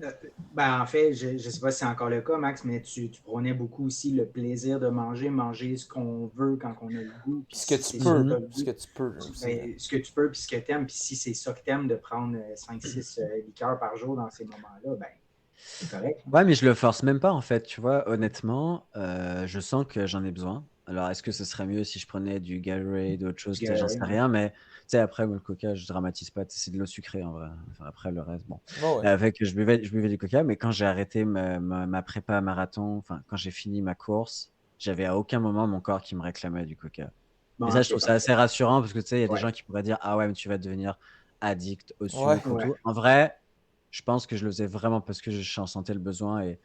ben, en fait, je ne sais pas si c'est encore le cas, Max, mais tu prônais beaucoup aussi le plaisir de manger, manger ce qu'on veut quand on a le goût. Puis Puis ce que si tu c'est ça que peux, tu Mhm. as le ce goût, que tu peux aussi, là. ben, ce que tu peux, puis ce que tu aimes. Puis si c'est ça que tu aimes, de prendre 5-6 liqueurs par jour dans ces moments-là, ben, c'est correct. Ouais, mais je le force même pas en fait, tu vois. Honnêtement, je sens que j'en ai besoin. Alors, est-ce que ce serait mieux si je prenais du Gatorade ou autre chose? Du Tu sais, j'en Gatorade, sais ouais. rien, mais tu sais, après, moi, le coca, je dramatise pas. Tu sais, c'est de l'eau sucrée en vrai. Enfin, après, le reste, bon. Ouais, ouais. Fait que je buvais du coca, mais quand j'ai arrêté ma prépa marathon, enfin, quand j'ai fini ma course, j'avais à aucun moment mon corps qui me réclamait du coca. Et Bon, ça, je OK, trouve ça assez parfait. rassurant parce que tu sais, il y a des Ouais, gens qui pourraient dire, ah ouais, mais tu vas devenir addict au Ouais. sucre et ouais. tout. En vrai, je pense que je le faisais vraiment parce que je en sentais le besoin et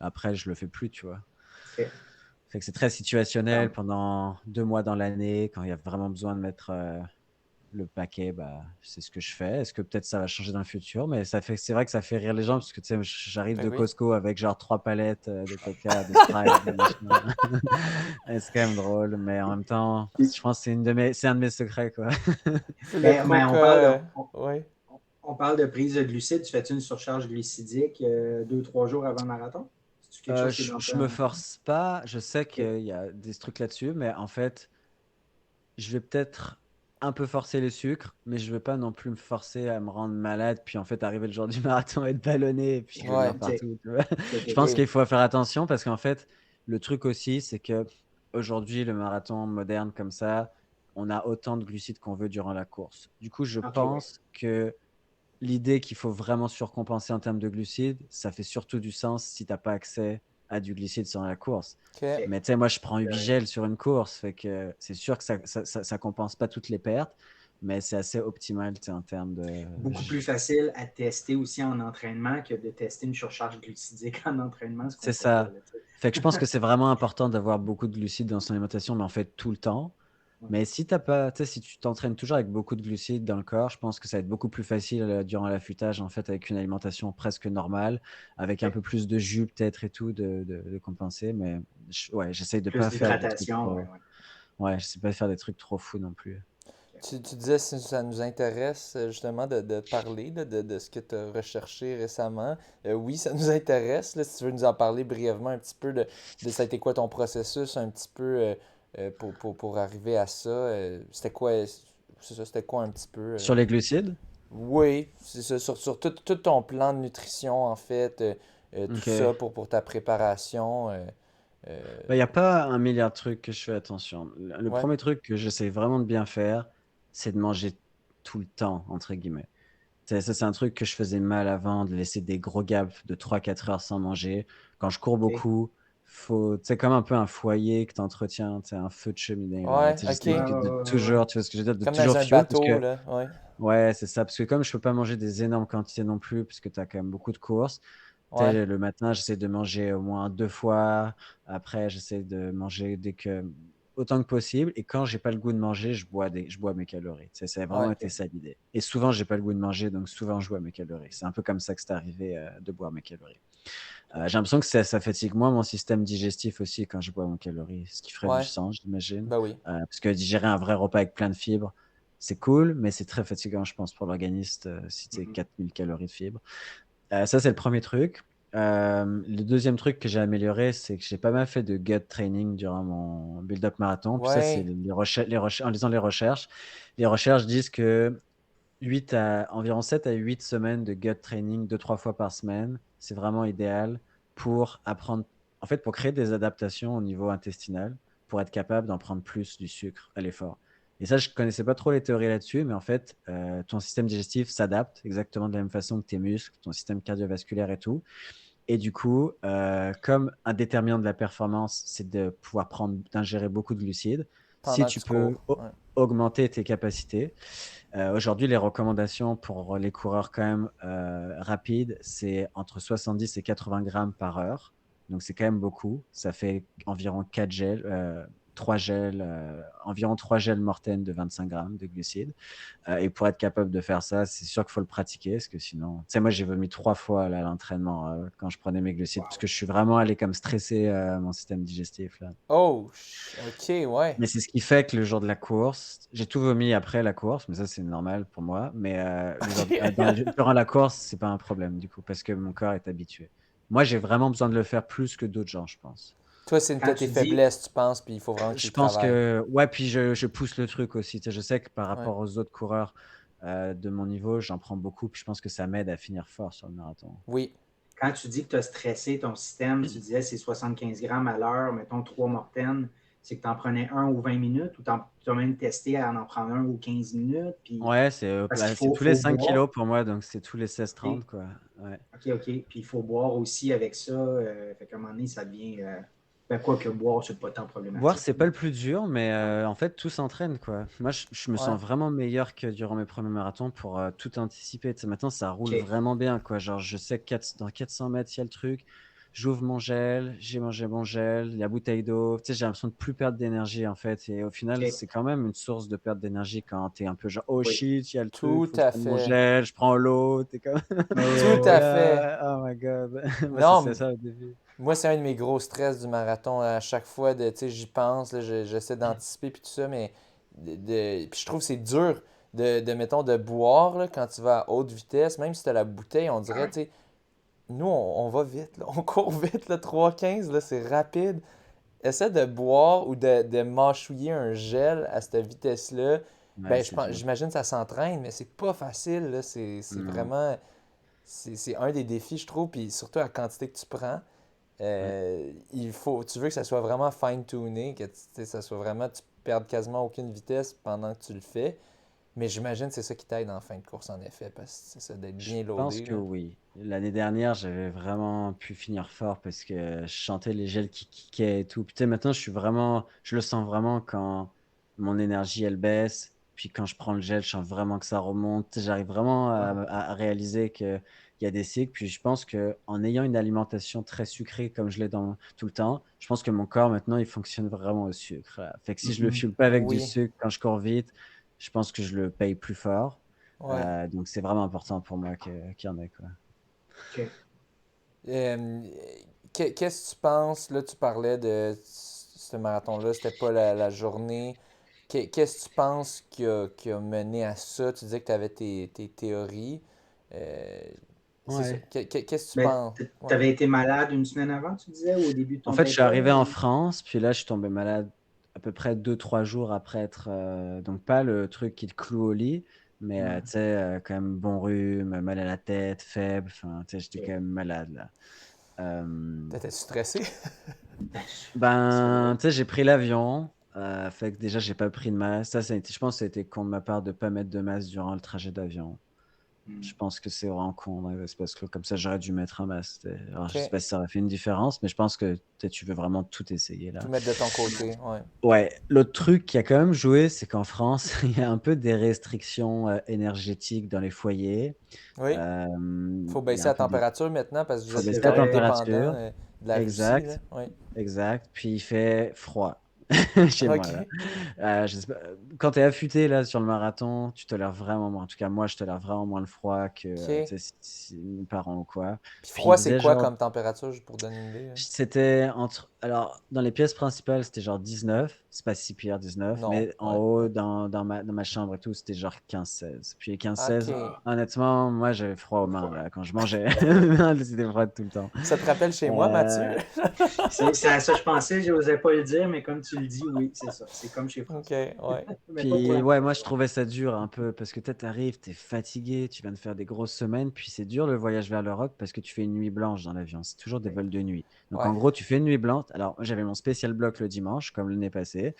après, je le fais plus, tu vois. Parfait. Fait que c'est très situationnel Regarde. pendant 2 mois dans l'année. Quand il y a vraiment besoin de mettre le paquet, bah, c'est ce que je fais. Est-ce que peut-être ça va changer dans le futur? Mais c'est vrai que ça fait rire les gens parce que tu sais, j'arrive Ben de oui. Costco avec genre 3 palettes de coca, de Sprite, de machin. Et c'est quand même drôle, mais en même temps, je pense que c'est un de mes secrets, quoi. Le Ben, coca, on parle de, ouais. On parle de prise de glucides. Tu fais-tu une surcharge glucidique 2-3 jours avant le marathon? C'est quelque chose qui est dans Je me ta... force pas. Je sais OK. qu'il y a des trucs là-dessus, mais en fait, je vais peut-être un peu forcer le sucre, mais je vais pas non plus me forcer à me rendre malade, puis en fait arriver le jour du marathon et être ballonné et puis vomir Ouais. OK. partout, tu vois? OK, Je OK. pense Et qu'il faut faire attention parce qu'en fait, le truc aussi, c'est que aujourd'hui, le marathon moderne comme ça, on a autant de glucides qu'on veut durant la course. Du coup, je OK, ouais. pense que l'idée qu'il faut vraiment surcompenser en termes de glucides, ça fait surtout du sens si tu as pas accès à du glucide sur la course. OK. Mais tu sais, moi, je prends 8 Euh, gels sur une course, fait que c'est sûr que ça compense pas toutes les pertes, mais c'est assez optimal, tu sais, en termes de Beaucoup plus facile à tester aussi en entraînement que de tester une surcharge glucidique en entraînement, ce qu'on c'est ne fait pas. ça. Là, tu sais. Fait que je pense que c'est vraiment important d'avoir beaucoup de glucides dans son alimentation, mais en fait tout le temps. Ouais. Mais si t'as pas, tu sais, si tu t'entraînes toujours avec beaucoup de glucides dans le corps, je pense que ça va être beaucoup plus facile durant l'affûtage, en fait, avec une alimentation presque normale, avec un OK. peu plus de jus peut-être et tout, de compenser. Mais ouais, j'essaye de Plus pas faire des trucs d'hydratation, ouais, trop. ouais. Ouais, j'essaie pas de faire des trucs trop fous non plus. OK. Tu disais si ça nous intéresse justement de parler là, de ce que tu as recherché récemment. Oui, ça nous intéresse. Là, si tu veux nous en parler brièvement un petit peu de ça a été quoi ton processus un petit peu pour arriver à ça. C'était quoi, c'est ça, c'était quoi un petit peu Sur les glucides, Oui, c'est ça, sur tout ton plan de nutrition en fait, tout ok. ça pour ta préparation. Bah, il n'y a pas un milliard de trucs que je fais attention. Le Ouais, premier truc que j'essaie vraiment de bien faire, c'est de manger tout le temps, entre guillemets. Ça, c'est un truc que je faisais mal avant, de laisser des gros gaps de 3 4 heures sans manger. Quand je cours OK. beaucoup, c'est comme un peu un foyer que tu entretiens, un feu de cheminée. Là, ouais, j'essaie Ouais, ok. ouais, de ouais, ouais. toujours, tu vois ce que je veux dire, de Comme dans toujours un fuel, parce bateau, que, là, ouais. ouais, c'est ça, parce que comme je peux pas manger des énormes quantités non plus, parce que tu as quand même beaucoup de courses, tu Ouais, sais, le matin, j'essaie de manger au moins 2 fois. Après, j'essaie de manger autant que possible. Et quand j'ai pas le goût de manger, je bois mes calories. Tu sais, ça a vraiment ouais. été ça l'idée. Et souvent, j'ai pas le goût de manger, donc souvent, je bois mes calories. C'est un peu comme ça que c'est arrivé de boire mes calories. J'ai l'impression que ça fatigue moins mon système digestif aussi quand je bois mes calories, ce qui ferait du Ouais, sens, j'imagine. bah oui. Parce que digérer un vrai repas avec plein de fibres, c'est cool, mais c'est très fatigant, je pense, pour l'organisme si tu sais Mhm. 4000 calories de fibres. Ça, c'est le premier truc. Le deuxième truc que j'ai amélioré, c'est que j'ai pas mal fait de gut training durant mon build-up marathon. Puis ça, c'est Ouais, en lisant les recherches. Les recherches disent que environ 7 à 8 semaines de gut training 2 3 fois par semaine, c'est vraiment idéal pour apprendre, en fait, pour créer des adaptations au niveau intestinal, pour être capable d'en prendre plus du sucre à l'effort. Et ça, je connaissais pas trop les théories là-dessus, mais en fait, ton système digestif s'adapte exactement de la même façon que tes muscles, ton système cardiovasculaire et tout. Et du coup, comme un déterminant de la performance, c'est de pouvoir d'ingérer beaucoup de glucides, si pendant que tu tu cours. peux Ouais. augmenter tes capacités. Aujourd'hui, les recommandations pour les coureurs quand même rapides, c'est entre 70 et 80 grammes par heure. Donc, c'est quand même beaucoup. Ça fait environ 4 gels, 3 gels, environ 3 gels mortaines de 25 grammes de glucides. Et pour être capable de faire ça, c'est sûr qu'il faut le pratiquer, parce que sinon, tu sais, moi, j'ai vomi 3 fois là, à l'entraînement quand je prenais mes glucides, parce Wow. que je suis vraiment allé comme stresser mon système digestif là. Oh, ok, ouais. Mais c'est ce qui fait que le jour de la course, j'ai tout vomi après la course, mais ça c'est normal pour moi. Mais durant la course, c'est pas un problème du coup, parce que mon corps est habitué. Moi, j'ai vraiment besoin de le faire plus que d'autres gens, je pense. Toi, c'est une de Quand tes tu dis, faiblesses, tu penses, puis il faut vraiment que tu Je y pense travailles. que, ouais, puis je pousse le truc aussi. Tu sais, je sais que par Ouais. rapport aux autres coureurs de mon niveau, j'en prends beaucoup, puis je pense que ça m'aide à finir fort sur le marathon. Oui. quand tu dis que tu as stressé ton système, tu disais c'est 75 grammes à l'heure, mettons 3 mortaines, c'est que tu en prenais un ou 20 minutes ou tu as même testé à en prendre un ou 15 minutes. Puis, Ouais, parce qu'il c'est tous les faut 5 boire. kilos pour moi, donc c'est tous les 16-30, OK, quoi. Ouais. OK, OK. Puis il faut boire aussi avec ça. Fait qu'à un moment donné, ça devient. Ben, quoi que boire, c'est pas tant Boire, problématique. c'est pas le plus dur, mais Ouais. en fait, tout s'entraîne, quoi. Moi, je me Ouais. sens vraiment meilleur que durant mes premiers marathons pour tout anticiper. Tu sais, maintenant, ça roule OK. vraiment bien, quoi. Genre, je sais que dans 400 mètres, il y a le truc. J'ouvre mon gel, j'ai mangé mon gel, la bouteille d'eau. Tu sais, j'ai l'impression de plus perdre d'énergie, en fait. Et au final, OK. c'est quand même une source de perte d'énergie quand t'es un peu genre, oh Oui. shit, il y a le truc, Tout faut que je à prenne mon fait. gel, je prends l'eau. T'es comme, Ouais, Tout ouais, à ouais. fait. oh my god. Moi, c'est Non, ça au début. moi, c'est un de mes gros stress du marathon. À chaque fois, tu sais, j'y pense, là, j'essaie d'anticiper puis tout ça, mais puis je trouve que c'est dur mettons, de boire là, quand tu vas à haute vitesse, même si tu as la bouteille, on dirait, tu sais, nous, on va vite, là, on court vite, là, 3,15, là, c'est rapide. Essaie de boire ou de mâchouiller un gel à cette vitesse-là. Ouais, Ben, c'est dur. j'imagine que ça s'entraîne, mais c'est pas facile, là. C'est Non. vraiment... C'est un des défis, je trouve, puis surtout la quantité que tu prends. Ouais. Tu veux que ça soit vraiment fine-tuné, que tu sais, ça soit vraiment, tu perdes quasiment aucune vitesse pendant que tu le fais. Mais j'imagine que c'est ça qui t'aide en fin de course, en effet, parce que c'est ça, d'être Je bien pense loadé, que là. oui. L'année dernière, j'avais vraiment pu finir fort parce que je sentais les gels qui kickaient et tout. Puis tu sais, maintenant, je le sens vraiment quand mon énergie, elle baisse. Puis quand je prends le gel, je sens vraiment que ça remonte. Tu sais, j'arrive vraiment à réaliser qu'il y a des cycles. Puis je pense que en ayant une alimentation très sucrée comme je l'ai tout le temps, je pense que mon corps, maintenant, il fonctionne vraiment au sucre, là. Fait que si je le fuel pas avec du Oui, sucre quand je cours vite, je pense que je le paye plus fort. ouais. Donc c'est vraiment important pour moi qu'il y en ait, quoi. OK. Euh, Qu'est-ce que tu penses, là, tu parlais de ce marathon-là, c'était pas la journée. Qu'est-ce que tu penses qui a mené à ça? Tu disais que tu avais tes théories. Euh, c'est ça. Ouais. Qu'est-ce que tu Mais penses? tu Ouais. avais été malade une semaine avant, tu disais, au début de En ton fait, je suis paper? arrivé en France, puis là, je suis tombé malade à peu près 2, 3 jours après être. Donc, pas le truc qui te cloue au lit, mais Ouais. tu sais, quand même bon rhume, mal à la tête, faible. Enfin, tu sais, j'étais quand OK. même malade, là. T'étais stressé? Ben, tu sais, j'ai pris l'avion. Fait que déjà, j'ai pas pris de masque. Je pense que ça a été con de ma part de pas mettre de masque durant le trajet d'avion. Je Hmm. pense que c'est vraiment con, ouais, c'est parce que comme ça, j'aurais dû mettre un masque. Alors, je sais OK. pas si ça aurait fait une différence, mais je pense que tu veux vraiment tout essayer Tout là. mettre de ton côté, ouais. Ouais, l'autre truc qui a quand même joué, c'est qu'en France, il y a un peu des restrictions énergétiques dans les foyers. Oui. Il Faut y a baisser un la peu des... température maintenant parce que vous faut êtes baisser C'est la quand même vrai. dépendant température. de la Russie, là. Exact, Oui. exact. Puis il fait froid chez moi là. OK. Je sais pas, quand tu es affûté là sur le marathon, tu tolères vraiment moins. En tout cas, moi, je tolère vraiment moins le froid que OK. tu sais, mes parents ou quoi. Puis Puis il froid, c'est faisait quoi genre, comme température, juste pour donner une idée, là? c'était entre. Alors, dans les pièces principales, c'était genre 19. C'est pas si pire, 19. Non. Mais en Ouais, haut, ouais. dans ma chambre et tout, c'était genre 15, 16. Puis 15, 16, OK. honnêtement, moi, j'avais froid aux mains là. Quand je mangeais, c'était froid tout le temps. Ça te rappelle chez moi, Mathieu? Euh, c'est à ça que je pensais, je n'osais pas le dire, mais comme tu le dis, oui, c'est ça. C'est comme chez OK, François. ouais. Mais pas pour Puis la ouais, même moi je raison. trouvais ça dur un peu parce que toi t'arrives, t'es fatigué, tu viens de faire des grosses semaines, puis c'est dur le voyage vers l'Europe parce que tu fais une nuit blanche dans l'avion, c'est toujours des Oui. vols de nuit. Donc en Ouais. gros, tu fais une nuit blanche. Alors moi, j'avais mon spécial bloc le dimanche, comme l'année passée.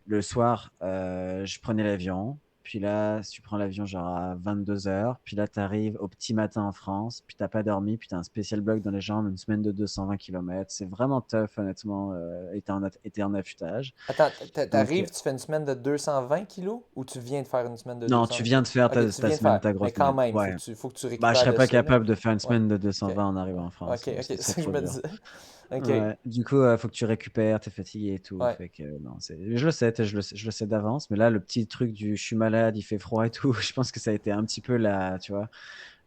Le soir, je prenais l'avion. Puis là, si tu prends l'avion genre à 22 h, puis là, tu arrives au petit matin en France, puis t'as pas dormi, puis tu as un spécial bloc dans les jambes, une semaine de 220 km. C'est vraiment tough, honnêtement, était en affûtage. Attends, Donc, t'arrives, tu fais une semaine de 220 kilos ou tu viens de faire une semaine de non, tu 220 viens kilos? de faire Ok, tu ta viens de semaine, faire. ta Mais grosse quand semaine. même, Ouais. faut que tu Bah, je récupères serais de pas ça, là. capable de faire une Ouais. semaine de Ok. 220 en arrivant Ouais. en Ok, France. ok, Ce c'est serait ça que je trop me dur. disais. Ok. Ouais. Du coup, faut que tu récupères, t'es fatigué et tout. Ouais. Fait que non, je le sais, je le sais d'avance. Mais là, le petit truc du je suis malade, il fait froid et tout, je pense que ça a été un petit peu tu vois,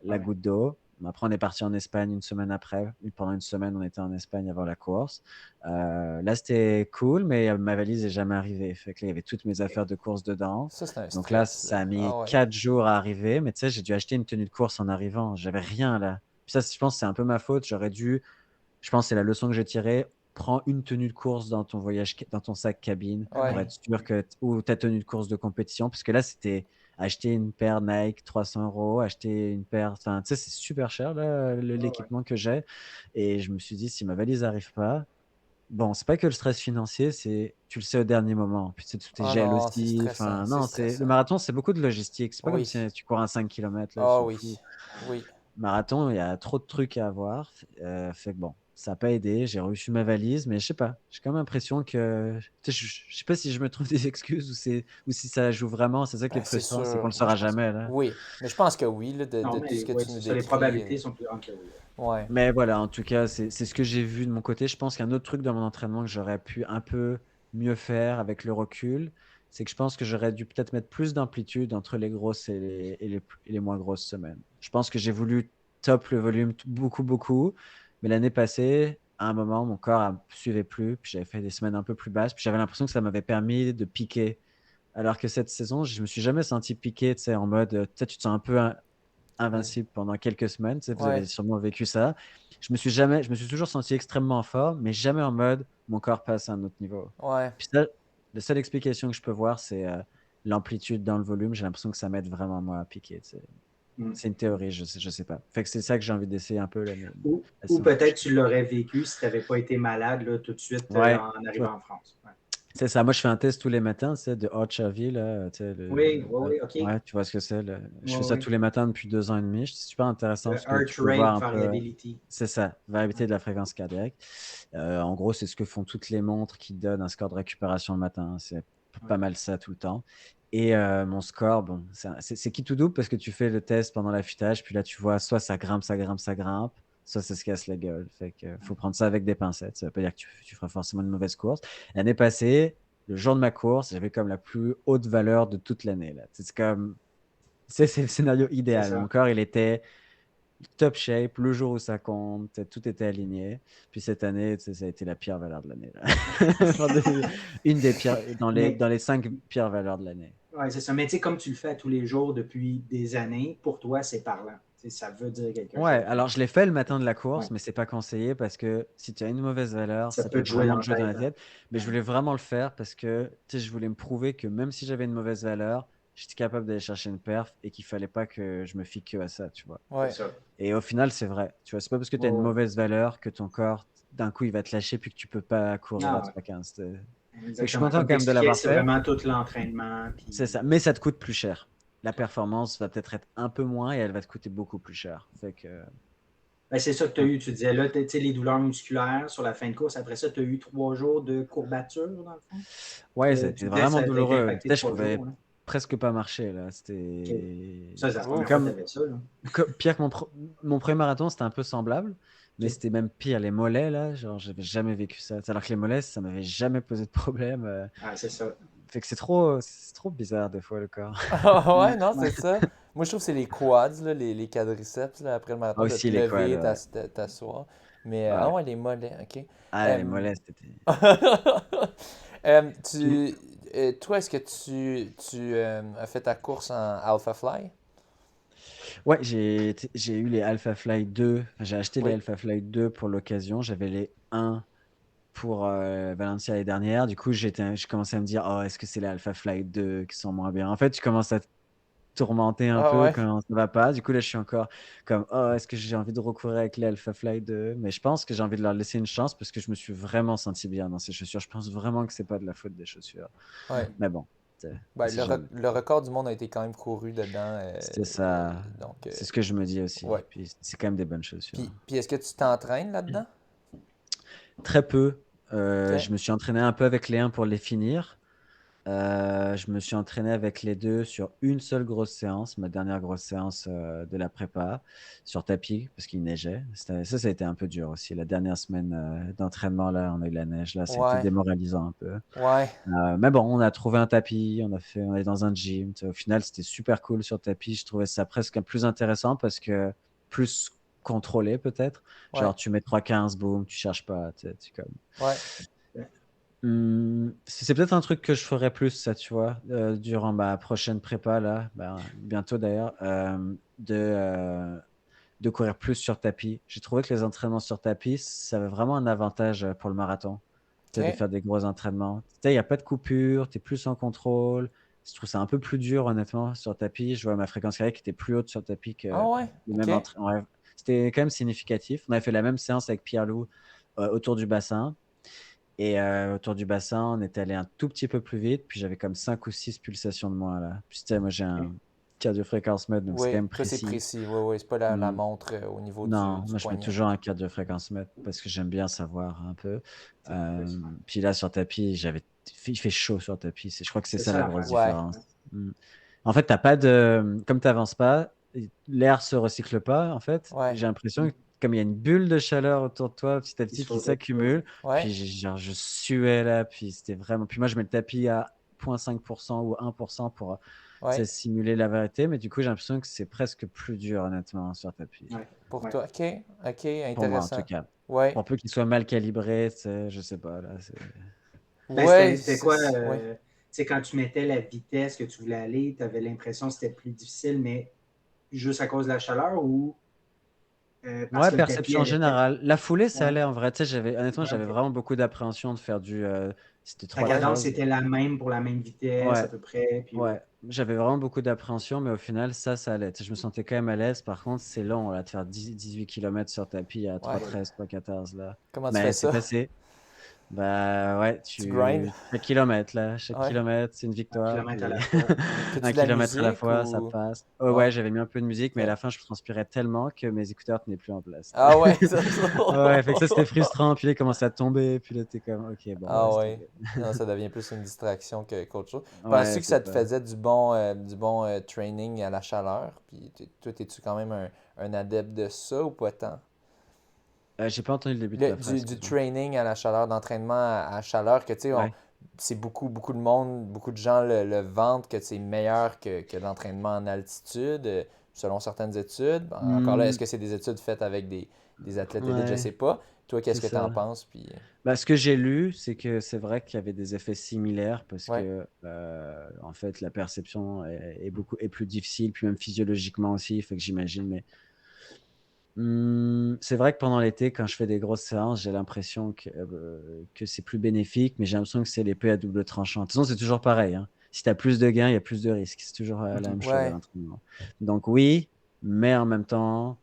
la Ouais. goutte d'eau. Après, on est parti en Espagne une semaine après. Pendant une semaine, on était en Espagne avant la course. Là, c'était cool, mais ma valise n'est jamais arrivée. Fait que là, il y avait toutes mes affaires de course dedans. Ça, c'est un Donc là, stress, ça là. a mis Ah ouais. 4 jours à arriver. Mais tu sais, j'ai dû acheter une tenue de course en arrivant. J'avais rien là. Puis ça, je pense que c'est un peu ma faute. J'aurais dû, je pense que c'est la leçon que j'ai tirée. Prends une tenue de course dans ton voyage, dans ton sac cabine Ah Ouais. pour oui. être sûr ou ta tenue de course de compétition. Parce que là, c'était acheter une paire Nike 300 €, acheter une paire. Enfin, tu sais, c'est super cher là, Ouais, ouais. l'équipement que j'ai. Et je me suis dit, si ma valise n'arrive pas, bon, c'est pas que le stress financier, c'est tu le sais au dernier moment. Puis tu sais, tout est Ah gel non, c'est aussi. stressant, Enfin, c'est non, le stressant. marathon, c'est beaucoup de logistique. C'est pas comme Oui. si tu cours un 5 km, là, tu Ah t'en oui. fous. Oui. Marathon, il y a trop de trucs à avoir. Fait que bon, ça n'a pas aidé. J'ai reçu ma valise, mais je sais pas. J'ai quand même l'impression que. Tu sais, je sais pas si je me trouve des excuses ou si ça joue vraiment. C'est ça qui est Ben, c'est frustrant, c'est qu'on sûr. le Mais je saura pense. jamais, là. Oui. Mais je pense que oui, là, Non, de tout ce mais que oui, tu nous c'est ça. Les décris. probabilités sont plus grandes que oui. Ouais. Mais voilà, en tout cas, c'est ce que j'ai vu de mon côté. Je pense qu'un autre truc dans mon entraînement que j'aurais pu un peu mieux faire avec le recul, c'est que je pense que j'aurais dû peut-être mettre plus d'amplitude entre les grosses et les moins grosses semaines. Je pense que j'ai voulu top le volume beaucoup, beaucoup, mais l'année passée, à un moment, mon corps ne suivait plus, puis j'avais fait des semaines un peu plus basses, puis j'avais l'impression que ça m'avait permis de piquer Alors que cette saison, je me suis jamais senti piqué, tu sais, en mode, tu sais, tu te sens un peu invincible pendant quelques semaines, tu sais, vous avez Ouais. sûrement vécu ça. Je me suis toujours senti extrêmement fort, mais jamais en mode, mon corps passe à un autre niveau. Ouais. Puis ça, la seule explication que je peux voir, c'est l'amplitude dans le volume. J'ai l'impression que ça m'aide vraiment, moi, à piquer, tu sais. Mm. C'est une théorie, je sais pas. Fait que c'est ça que j'ai envie d'essayer un peu la Ou saison peut-être prochaine. tu l'aurais vécu si tu n'avais pas été malade là, tout de suite Ouais, en tu vois, arrivant en France. Ouais. c'est ça. Moi, je fais un test tous les matins, tu sais, de Archerville, là, tu sais, Oui, oui, OK. ouais, tu vois ce que c'est. Je fais Oui, ça oui. tous les matins depuis 2 ans et demi. C'est super intéressant Le parce que tu heart peux voir rate un peu, variability. c'est ça, variabilité de la fréquence cardiaque. En gros, c'est ce que font toutes les montres qui donnent un score de récupération le matin. C'est Ouais. pas mal ça tout le temps. Et mon score, bon, c'est qui tout double parce que tu fais le test pendant l'affûtage, puis là, tu vois, soit ça grimpe, soit ça se casse la gueule. Fait que faut prendre ça avec des pincettes. Ça veut pas dire que tu feras forcément une mauvaise course. L'année passée, le jour de ma course, j'avais comme la plus haute valeur de toute l'année. Là. C'est comme, c'est le scénario C'est idéal. Mon ça. corps, il était top shape, le jour où ça compte, tout était aligné. Puis cette année, ça a été la pire valeur de l'année. Une des pires, Mais dans les 5 pires valeurs de l'année. ouais, c'est ça. Mais tu sais, comme tu le fais tous les jours depuis des années, pour toi, c'est parlant. Tu sais, ça veut dire quelque Ouais, chose. alors je l'ai fait le matin de la course, Ouais. mais c'est pas conseillé parce que si tu as une mauvaise valeur, Ça ça peut peut te jouer vraiment dans te la jouer dans tête. la Hein. tête. Mais je Ouais. voulais vraiment le faire parce que je voulais me prouver que même si j'avais une mauvaise valeur, j'étais capable d'aller chercher une perf et qu'il fallait pas que je me fie que à ça, tu vois. C'est Ouais. ça. Et au final, c'est vrai. Tu vois, c'est pas parce que tu as Ouais, une ouais. mauvaise valeur que ton corps, d'un coup, il va te lâcher puis que tu peux pas courir à Ah, 3,15. Fait que je suis exactement. content Comme quand tu même de expliquais, l'avoir c'est fait. vraiment tout l'entraînement. C'est ça. Puis... Mais ça te coûte plus cher. La performance va peut-être être un peu moins et elle va te coûter beaucoup plus cher. Fait que, Ben, c'est ça que tu as eu. Tu disais là, tu sais, les douleurs musculaires sur la fin de course. Après ça, tu as eu 3 jours de courbature, dans le fond. ouais, ça a Tu été disais que vraiment ça t'a été douloureux. impacté Je trois pouvais jours. Hein. presque pas marcher, là. OK. Ça, c'est la C'était première fois que tu comme, avais ça. Là. pire que mon premier marathon, c'était un peu semblable, mais OK. c'était même pire. Les mollets, là, genre, j'avais jamais vécu ça. Alors que les mollets, ça m'avait jamais posé de problème. Ah, c'est ça. Fait que c'est trop bizarre, des fois, le corps. Ouais, non, Ouais. c'est ça. Moi, je trouve que c'est les quads, là, les quadriceps, là, après le Ah, marathon, de aussi, te les quads, lever, ouais. t'asseoir. Mais, ah Ouais. ouais, les mollets, ok. Ah, les Euh, mollets, c'était. euh, Puis, tu, toi, est-ce que tu as fait ta course en Alpha Fly? ouais, j'ai eu les Alpha Fly 2. Enfin, j'ai acheté les Oui. Alpha Fly 2 pour l'occasion. J'avais les 1 pour Valencia l'année dernière. Du coup, j'ai commencé à me dire, oh, est-ce que c'est les Alpha Fly 2 qui sont moins bien? En fait, je commence à tourmenter un Ah peu ouais. quand ça va pas. Du coup, là, je suis encore comme, oh, est-ce que j'ai envie de recourir avec les Alpha Fly 2? Mais je pense que j'ai envie de leur laisser une chance parce que je me suis vraiment senti bien dans ces chaussures. Je pense vraiment que c'est pas de la faute des chaussures. Ouais. Mais bon, on Ben, sait jamais. le record du monde a été quand même couru dedans. C'est ça. Donc, C'est ce que je me dis aussi. ouais. Puis c'est quand même des bonnes chaussures. Puis est-ce que tu t'entraînes là-dedans? Très peu. Ok. Je me suis entraîné un peu avec les 1 pour les finir. Je me suis entraîné avec les 2 sur une seule grosse séance, ma dernière grosse séance de la prépa, sur tapis, parce qu'il neigeait. Ça a été un peu dur aussi. La dernière semaine d'entraînement, là, on a eu la neige. Là, ça a été Ouais. démoralisant un peu. Ouais. Mais bon, on a trouvé un tapis, on est dans un gym. Au final, c'était super cool sur tapis. Je trouvais ça presque plus intéressant parce que plus contrôlé peut-être. Ouais. Genre, tu mets 3,15, boum, tu cherches pas. Tu comme... Ouais. C'est peut-être un truc que je ferais plus, ça, tu vois, durant ma prochaine prépa, là, bientôt d'ailleurs, de courir plus sur tapis. J'ai trouvé que les entraînements sur tapis, ça avait vraiment un avantage pour le marathon. Tu sais, de Ok. faire des gros entraînements. Tu sais, il n'y a pas de coupure, tu es plus en contrôle. Je trouve ça un peu plus dur, honnêtement, sur tapis. Je vois ma fréquence cardiaque qui était plus haute sur tapis que Ah ouais. le Ok. même entraînement. Ouais, c'était quand même significatif. On avait fait la même séance avec Pierre-Loup autour du bassin. Et autour du bassin, on est allé un tout petit peu plus vite. Puis j'avais comme 5 ou 6 pulsations de moins, là. Puis tu sais, moi, j'ai un cardio-fréquence mètre, donc c'est quand Oui, même toi c'est précis. précis. Oui, oui, c'est pas la Hmm. montre au niveau Non, du moi, je mets poignet. toujours un cardio-fréquence mètre parce que j'aime bien savoir un peu. Puis là, sur tapis, il fait chaud sur tapis. Je crois que c'est C'est ça ça la l'affaire. grosse Ouais. différence. Hmm. En fait, t'as pas de. Comme tu n'avances pas, l'air se recycle pas, en fait. Ouais. J'ai l'impression que comme il y a une bulle de chaleur autour de toi, petit à Il se petit, qui faut quelque chose. s'accumule. Puis Ouais. genre, je suais là, puis c'était vraiment. Puis moi, je mets le tapis à 0,5% ou 1% pour tu sais, Ouais. simuler la vérité. Mais du coup, j'ai l'impression que c'est presque plus dur, honnêtement, sur tapis. Ouais. Pour Ouais. toi. Ok. Ok. Pour moi, en tout Intéressant. cas. Ouais. Pour peu qu'il soit mal calibré, tu sais, je sais pas. Là, Ben, Ouais. c'était quoi? Ouais. sais, quand tu mettais la vitesse que tu voulais aller, tu avais l'impression que c'était plus difficile, mais juste à cause de la chaleur ou parce Ouais, que le tapis perception allait peut-être. générale. La foulée, ça Ouais, allait en vrai. Tu sais, honnêtement, ouais, j'avais ok. vraiment beaucoup d'appréhension de faire c'était La cadence 3-13. était la même pour la même vitesse à Ouais, peu près, puis ouais. ouais. J'avais vraiment beaucoup d'appréhension, mais au final, ça allait. Tu sais, je me sentais quand même à l'aise. Par contre, c'est long, là, de faire 18 km sur tapis à Ouais. 3-13, 3-14, là. Comment tu fais Mais c'est ça? passé. Bah ouais, Tu grind? chaque kilomètre, là, chaque Ouais. kilomètre, c'est une Un victoire. kilomètre à Puis la fois. T'as-tu un de la kilomètre à la musique fois, ça ou. passe. Oh Ouais. ouais, j'avais mis un peu de musique, mais à Ok. la fin, je transpirais tellement que mes écouteurs tenaient plus en place. Ah ouais, ça. Ouais, fait que ça, c'était frustrant. Puis là, il commençait à tomber. Puis là, t'es comme, ok, bon, Ah laisse ouais. tomber. Non, ça devient plus une distraction qu'autre chose. Penses-tu Ouais, que c'est ça te ça. faisait du bon training à la chaleur? Puis toi, es-tu quand même un adepte de ça ou pas tant? J'ai pas entendu le début de ta phrase, Du excuse-moi. training à la chaleur, d'entraînement à chaleur, que tu sais, Ouais. c'est beaucoup de monde, beaucoup de gens le vantent que c'est meilleur que l'entraînement en altitude, selon certaines études. Encore là, Hmm, est-ce que c'est des études faites avec des athlètes élites? Je sais ouais, pas. Toi, c'est qu'est-ce que tu en ça. penses? Puis, Bah, ce que j'ai lu, c'est que c'est vrai qu'il y avait des effets similaires parce ouais. que, en fait, la perception est plus difficile, puis même physiologiquement aussi. Fait que j'imagine, mais c'est vrai que pendant l'été, quand je fais des grosses séances, j'ai l'impression que c'est plus bénéfique, mais j'ai l'impression que c'est l'épée à double tranchant. De toute façon, c'est toujours pareil, hein. Si tu as plus de gains, il y a plus de risques. C'est toujours la Mhm. même chose à Ouais. l'entraînement. Donc oui, mais en même temps,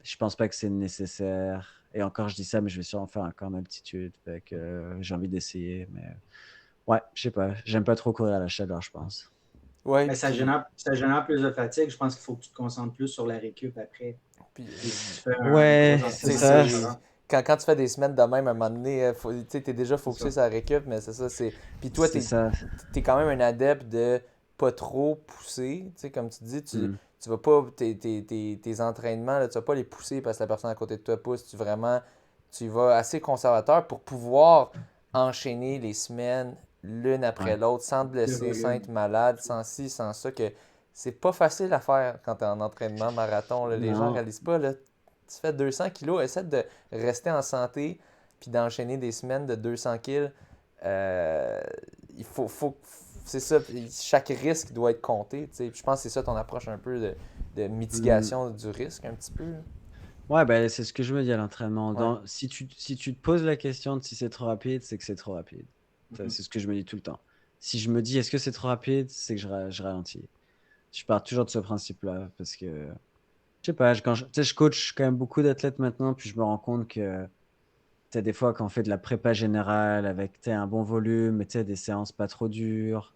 je pense pas que c'est nécessaire. Et encore, je dis ça, mais je vais sûrement faire encore en altitude. Fait que j'ai envie d'essayer. Mais ouais, je sais pas. J'aime pas trop courir à la chaleur, je pense. Ouais, Mais puis, ça génère plus de fatigue. Je pense qu'il faut que tu te concentres plus sur la récup après. puis Et si tu fais un Ouais, gros c'est tu sais, entraînement à la ça. chaleur, quand tu fais des semaines de même, à un moment donné, tu sais, t'es déjà c'est focusé ça. sur la récup, mais c'est ça, c'est. Puis toi, C'est ça. t'es quand même un adepte de pas trop pousser. Tu sais, comme tu dis, Hmm. tu vas pas. Tes entraînements, là, tu vas pas les pousser parce que la personne à côté de toi pousse. Tu vas assez conservateur pour pouvoir enchaîner les semaines l'une après Ouais. l'autre sans te Le blesser, sans être volume. malade, sans ci, sans ça, que c'est pas facile à faire quand t'es en entraînement marathon, là. Les gens Non. réalisent pas, là. Tu fais 200 kilos, essaie de rester en santé puis d'enchaîner des semaines de 200 kilos. Euh, c'est ça, chaque risque doit être compté, tu sais. Puis je pense que c'est ça ton approche un peu de Hmm. mitigation du risque, un petit peu, là. Ouais, bah, c'est ce que je me dis à l'entraînement. Ouais. Si tu te poses la question de si c'est trop rapide, c'est que c'est trop rapide. Ça, Mhm. c'est ce que je me dis tout le temps. Si je me dis est-ce que c'est trop rapide, c'est que je ralentis. Je pars toujours de ce principe-là parce que, je sais pas, tu sais, je coach quand même beaucoup d'athlètes maintenant, puis je me rends compte que, tu sais, des fois, quand on fait de la prépa générale avec, tu sais, un bon volume, mais tu sais, des séances pas trop dures,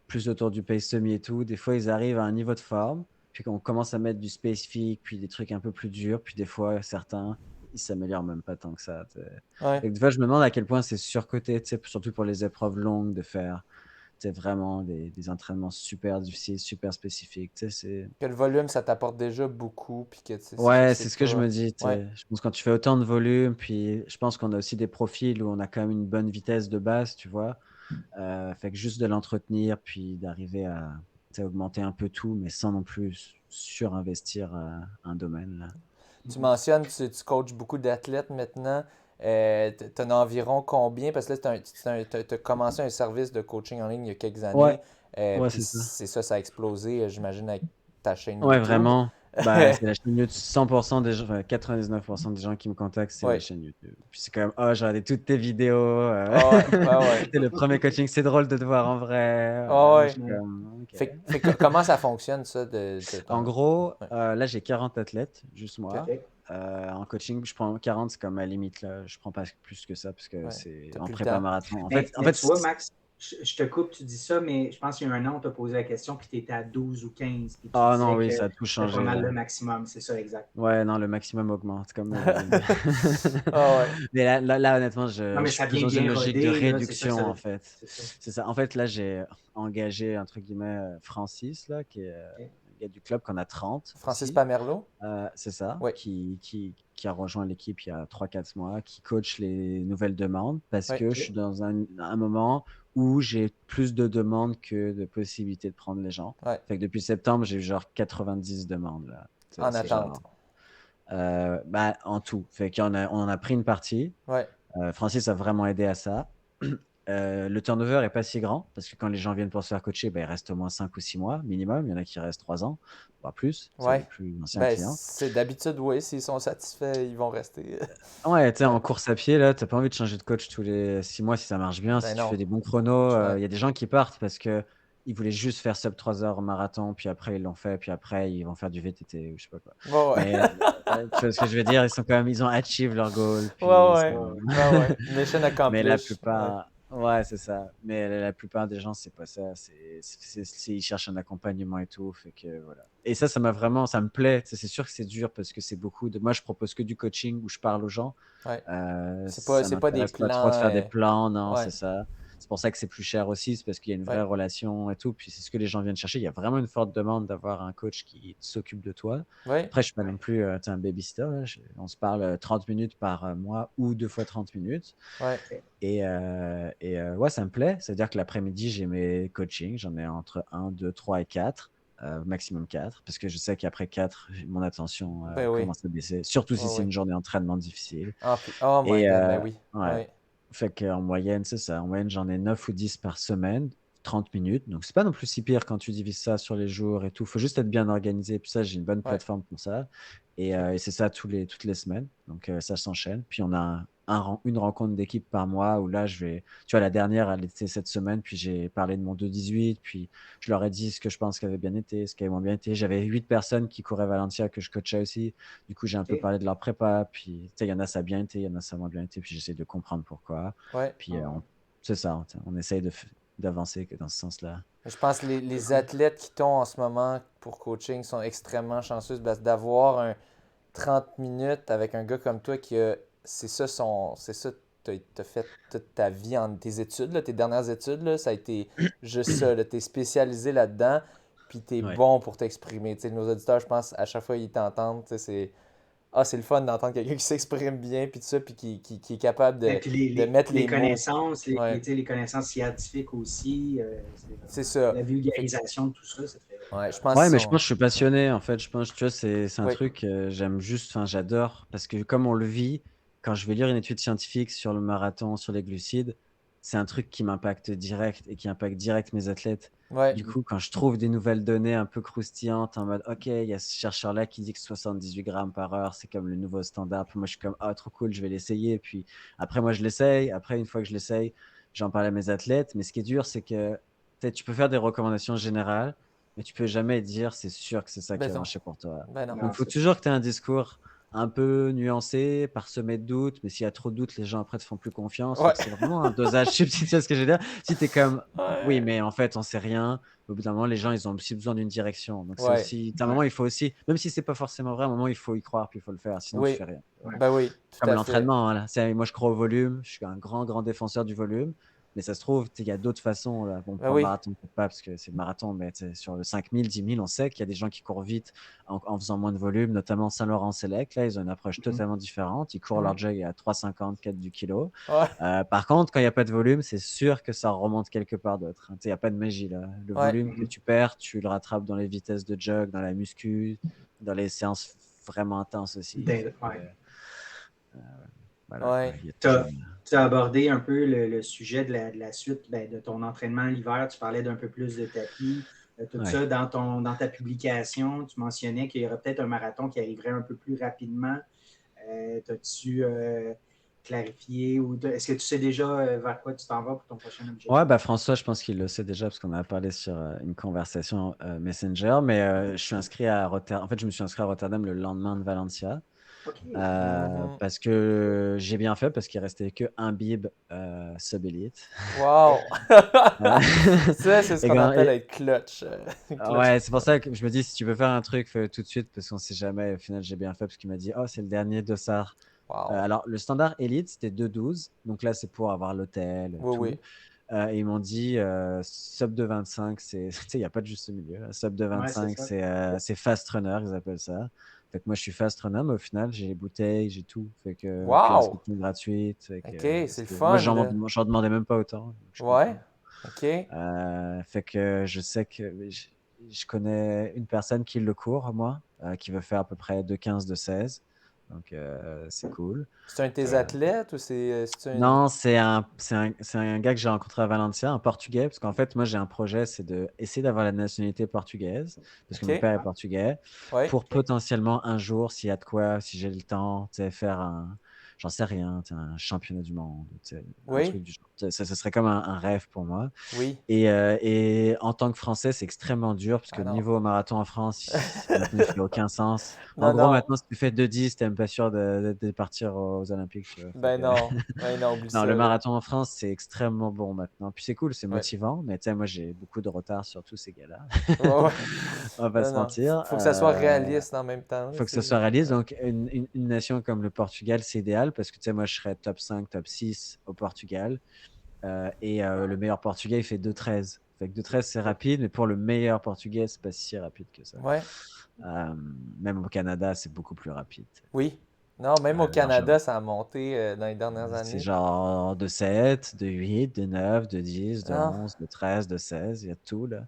plus autour du pace semi et tout, des fois, ils arrivent à un niveau de forme, puis qu'on commence à mettre du spécifique, puis des trucs un peu plus durs, puis des fois, certains, ils s'améliorent même pas tant que ça, tu sais. Ouais. Et des fois, je me demande à quel point c'est surcoté, tu sais, surtout pour les épreuves longues, de faire, tu sais, vraiment des entraînements super difficiles, super spécifiques, tu sais, Que le volume, ça t'apporte déjà beaucoup, puis que, tu sais, Ouais, c'est c'est ce que je pas. me dis, tu Ouais. sais. Je pense que quand tu fais autant de volume, puis je pense qu'on a aussi des profils où on a quand même une bonne vitesse de base, tu vois. Fait que juste de l'entretenir, puis d'arriver à, tu sais, augmenter un peu tout, mais sans non plus surinvestir un domaine, là. Tu Mhm. mentionnes, tu coaches beaucoup d'athlètes maintenant. T'en as environ combien? Parce que là, t'as commencé un service de coaching en ligne il y a quelques Ouais, années. ouais, Puis c'est ça. c'est ça, ça a explosé, j'imagine, avec ta chaîne Ouais, YouTube. vraiment. Bah, c'est la chaîne YouTube. 100% des gens, enfin, 99% des gens qui me contactent, c'est la Ouais. chaîne YouTube. Puis c'est quand même, oh, j'ai regardé toutes tes vidéos. Ah ouais, ah ouais. C'est le premier coaching, c'est drôle de te voir en vrai. Ah Je ouais. suis Ouais. comme, ok. Comment ça fonctionne, ça, de En ton. gros, Ouais, là, j'ai 40 athlètes, juste ok. moi. OK. En coaching, je prends 40, c'est comme ma limite, là. Je prends pas plus que ça parce que Ouais. c'est T'as en plus le prépa temps. marathon. Mais tu vois, Max, je te coupe, tu dis ça, mais je pense qu'il y a un an, on t'a posé la question, puis tu étais à 12 ou 15, puis tu Oh non, disais oui, que ça a tout c'était pas changé, mal là. le maximum. C'est ça, exact. Ouais, non, le maximum augmente comme le volume. Ah ouais. Mais là, honnêtement, Non, je mais suis ça a plus bien, dans une bien logique de rodé, là, c'est ça que ça réduction, veut en dire. fait. C'est ça. C'est ça. En fait, là, j'ai engagé, entre guillemets, Francis, là, qui est OK. le gars du club qu'on a 30 Francis aussi. Pamerlo? C'est ça, Oui, qui a rejoint l'équipe il y a 3-4 mois, qui coach les nouvelles demandes parce oui. que je OK. suis dans un moment où j'ai plus de demandes que de possibilités de prendre les gens. Ouais. Fait que depuis septembre, j'ai eu genre 90 demandes, là. En C'est attente. genre, bah, en tout. Fait qu'on on en a pris une partie. Ouais. Francis a vraiment aidé à ça. Le turnover est pas si grand parce que quand les gens viennent pour se faire coacher, ben, ils restent au moins 5 ou 6 mois minimum. Il y en a qui restent 3 ans, voire plus. C'est les Ouais. plus anciens Ben, clients. c'est d'habitude, oui, s'ils sont satisfaits, ils vont rester. Ouais, tu sais, Ouais. en course à pied, là, t'as pas envie de changer de coach tous les 6 mois si ça marche bien, si Ben tu fais non. des bons chronos. Ouais. Il y a des gens qui partent parce que ils voulaient juste faire sub 3 heures au marathon, puis après ils l'ont fait, puis après ils vont faire du VTT ou je sais pas quoi. Ouais, ouais. Mais tu vois ce que je veux dire? Ils ont achieve leur goal, Ouais, puis ouais. Ben ouais. Mission mais la accomplished. Ouais. plupart, ouais, c'est ça. Mais la plupart des gens, c'est pas ça. Ils cherchent un accompagnement et tout, fait que voilà. Et ça m'a vraiment, ça me plaît. Tu sais, c'est sûr que c'est dur parce que c'est beaucoup de. Moi, je propose que du coaching où je parle aux gens. Ouais. Ça C'est pas des m'intéresse pas trop de plans. faire des plans, non, Ouais. c'est ça. C'est pour ça que c'est plus cher aussi, c'est parce qu'il y a une vraie Ouais. relation et tout. Puis c'est ce que les gens viennent chercher. Il y a vraiment une forte demande d'avoir un coach qui s'occupe de toi. Ouais. Après, je suis pas non plus tu sais, un babysitter. Là. On se parle 30 minutes par mois ou 2 fois 30 minutes. Ouais. Ouais, ça me plaît. C'est-à-dire que l'après-midi, j'ai mes coachings. J'en ai entre 1, 2, 3 et 4, maximum 4, parce que je sais qu'après 4, mon attention Ben oui. commence à baisser, surtout si Ouais, c'est oui. une journée d'entraînement difficile. Ah, puis, oh my Et god, ben oui. ouais, Ouais. fait qu'en moyenne, c'est ça. En moyenne, j'en ai 9 ou 10 par semaine, 30 minutes. Donc, c'est pas non plus si pire quand tu divises ça sur les jours et tout. Faut juste être bien organisé. Puis ça, j'ai une bonne Ouais. plateforme pour ça. Et c'est ça toutes les semaines. Donc, ça s'enchaîne. Puis, on a une rencontre d'équipe par mois où là, tu vois, la dernière, elle était cette semaine. Puis, j'ai parlé de mon 2-18. Puis, je leur ai dit ce que je pense qui avait bien été, ce qui avait moins bien été. J'avais 8 personnes qui couraient Valencia que je coachais aussi. Du coup, j'ai un peu OK. parlé de leur prépa. Puis, tu sais, il y en a ça a bien été, il y en a ça a moins bien été. Puis, j'essaie de comprendre pourquoi. Ouais. Puis, c'est ça, on essaye d'avancer dans ce sens-là. Je pense que C'est les cool. athlètes qui t'ont en ce moment pour coaching sont extrêmement chanceux parce d'avoir un 30 minutes avec un gars comme toi qui a. C'est ça, t'as fait toute ta vie en tes études, là, tes dernières études, là, ça a été juste ça. T'es spécialisé là-dedans, puis t'es Ouais. bon pour t'exprimer. Tu sais, nos auditeurs, je pense, à chaque fois, ils t'entendent. Tu sais, c'est le fun d'entendre quelqu'un qui s'exprime bien, puis tout ça, puis qui est capable Et puis de mettre les les mots. connaissances, Ouais, tu sais, les connaissances scientifiques aussi, c'est ça. la Fait vulgarisation de tout ça, ça fait ouais, je pense Ouais, qu'ils mais je sont. pense que je suis passionné, en fait. Je pense, tu vois, c'est un Oui, truc, j'aime juste, enfin, j'adore. Parce que comme on le vit, quand je vais lire une étude scientifique sur le marathon, sur les glucides, c'est un truc qui m'impacte direct et qui impacte direct mes athlètes. ouais, Du coup, quand je trouve des nouvelles données un peu croustillantes, en mode, OK, il y a ce chercheur-là qui dit que 78 grammes par heure, c'est comme le nouveau standard. Puis moi, je suis comme, ah, trop cool, je vais l'essayer. Puis après, moi, je l'essaye. Après, une fois que je l'essaye, j'en parle à mes athlètes. Mais ce qui est dur, c'est que tu peux faire des recommandations générales, mais tu peux jamais dire c'est sûr que c'est ça qui ben a non, marché pour toi. ben non. Donc, non, il faut c'est ça. toujours que tu aies un discours un peu nuancé, parsemé de doutes, mais s'il y a trop de doutes, les gens après te font plus confiance. Fait Ouais, que c'est vraiment un dosage subtil, tu sais ce que je veux dire? Si tu es comme, oui, ouais, mais en fait, on sait rien, au bout d'un moment, les gens, ils ont aussi besoin d'une direction. Donc, c'est ouais, aussi, à un Ouais, moment, il faut aussi, même si c'est pas forcément vrai, à un moment, il faut y croire, puis il faut le faire, sinon tu oui, fais rien. ouais. ben oui, tout Comme à fait. l'entraînement, hein, là. Moi, je crois au volume. Je suis un grand, grand défenseur du volume. Mais ça se trouve, il y a d'autres façons. Là. Bon, Ben pour le oui, marathon, peut-être pas, parce que c'est le marathon, mais sur le 5000, 10 000, on sait qu'il y a des gens qui courent vite en faisant moins de volume, notamment Saint-Laurent Select. Là, ils ont une approche Mhm. totalement différente. Ils courent leur mhm, jog à 3,50, 4 du kilo. ouais, Par contre, quand il n'y a pas de volume, c'est sûr que ça remonte quelque part d'autre. Il n'y a pas de magie. Là. Le ouais, volume que Mhm. tu perds, tu le rattrapes dans les vitesses de jog, dans la muscu, dans les séances vraiment intenses aussi. Fait que, Ouais. voilà, quoi. ouais, Il y a Tu toujours. as abordé un peu le sujet de la suite de ton entraînement l'hiver. Tu parlais d'un peu plus de tapis, tout Ouais. ça. Dans ta publication, tu mentionnais qu'il y aurait peut-être un marathon qui arriverait un peu plus rapidement. T'as-tu clarifié ou est-ce que tu sais déjà vers quoi tu t'en vas pour ton prochain Ouais, objectif? bah François, je pense qu'il le sait déjà parce qu'on a parlé sur une conversation Messenger, mais je suis inscrit à Rotterdam. En fait, je me suis inscrit à Rotterdam le lendemain de Valencia OK. mhm. parce que j'ai bien fait parce qu'il restait que un bib sub-élite. Wow! Euh, Ça, c'est ce et qu'on quand- appelle et- être clutch. Clutch. ouais, c'est pour ça que je me dis si tu veux faire un truc, fais tout de suite parce qu'on sait jamais. Au final, j'ai bien fait parce qu'il m'a dit oh, c'est le dernier dossard. Wow. Alors, le standard élite, c'était 2,12. Donc là, c'est pour avoir l'hôtel, Oui, tout. oui. Et ils m'ont dit sub de 25, c'est, tu sais, il n'y a pas de juste milieu. Là. Sub de Ouais, c'est 25, ça. c'est fast runner, ils appellent ça. Fait que moi, je suis fast runner, mais au final, j'ai les bouteilles, j'ai tout. Fait que, puis Wow! inscription gratuite. Fait que, OK, c'est le moi, fun, là. j'en demandais même pas autant. Donc je suis Ouais. content. OK. Fait que je sais que je connais une personne qui le court, moi, qui veut faire à peu près 2,15, 2,16. Donc, c'est cool. C'est un de tes Euh, athlètes ou c'est un... non, c'est un gars que j'ai rencontré à Valencia, un Portugais, parce qu'en fait, moi, j'ai un projet, c'est d'essayer d'avoir la nationalité portugaise, parce que mon OK, père est portugais, ouais, pour potentiellement un jour, s'il y a de quoi, si j'ai le temps, tu sais, faire j'en sais rien, tu sais, un championnat du monde, tu sais, un oui, truc du genre. Ça serait comme un rêve pour moi. oui. Et en tant que Français, c'est extrêmement dur parce que Ah le non. niveau au marathon en France, maintenant, il fait aucun sens. En Non, gros, non. maintenant, si tu fais 2,10, t'es même pas sûr de partir aux Olympiques, tu vois. Fait Ben que, non. Ben non, oublie non, ça, le là. marathon en France, c'est extrêmement bon maintenant. Puis c'est cool, c'est Ouais. motivant, mais tu sais, moi, j'ai beaucoup de retard sur tous ces gars-là. Ouais, ouais. On va pas Non, se non. mentir. Faut que ça soit réaliste en même temps, là, Faut que ça soit c'est... réaliste. Ouais. Donc, une nation comme le Portugal, c'est idéal parce que tu sais, moi, je serais top 5, top 6 au Portugal. Le meilleur portugais, il fait 2,13. Fait que 2,13, c'est rapide, mais pour le meilleur portugais, c'est pas si rapide que ça. Ouais. Euh, Même au Canada, c'est beaucoup plus rapide. Oui. Non, même au Largement. Canada, ça a monté dans les dernières C'est années. genre de 7, de 8, de 9, de 10, de Ah, 11, de 13, de 16, il y a tout là.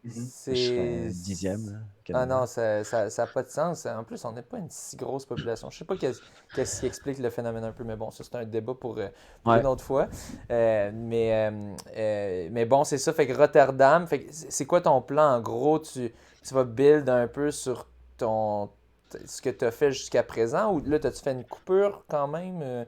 Mhm. Je c'est... serais dixième là, au Ah Canada. non, ça a pas de sens. En plus, on n'est pas une si grosse population. Je sais pas qu'est-ce qui explique le phénomène un peu, mais bon, ça c'est un débat pour une Ouais. autre fois. Mais bon, c'est ça. Fait que Rotterdam, fait que c'est quoi ton plan? En gros, tu vas build un peu sur ce que tu as fait jusqu'à présent ou là, t'as-tu fait une coupure quand même?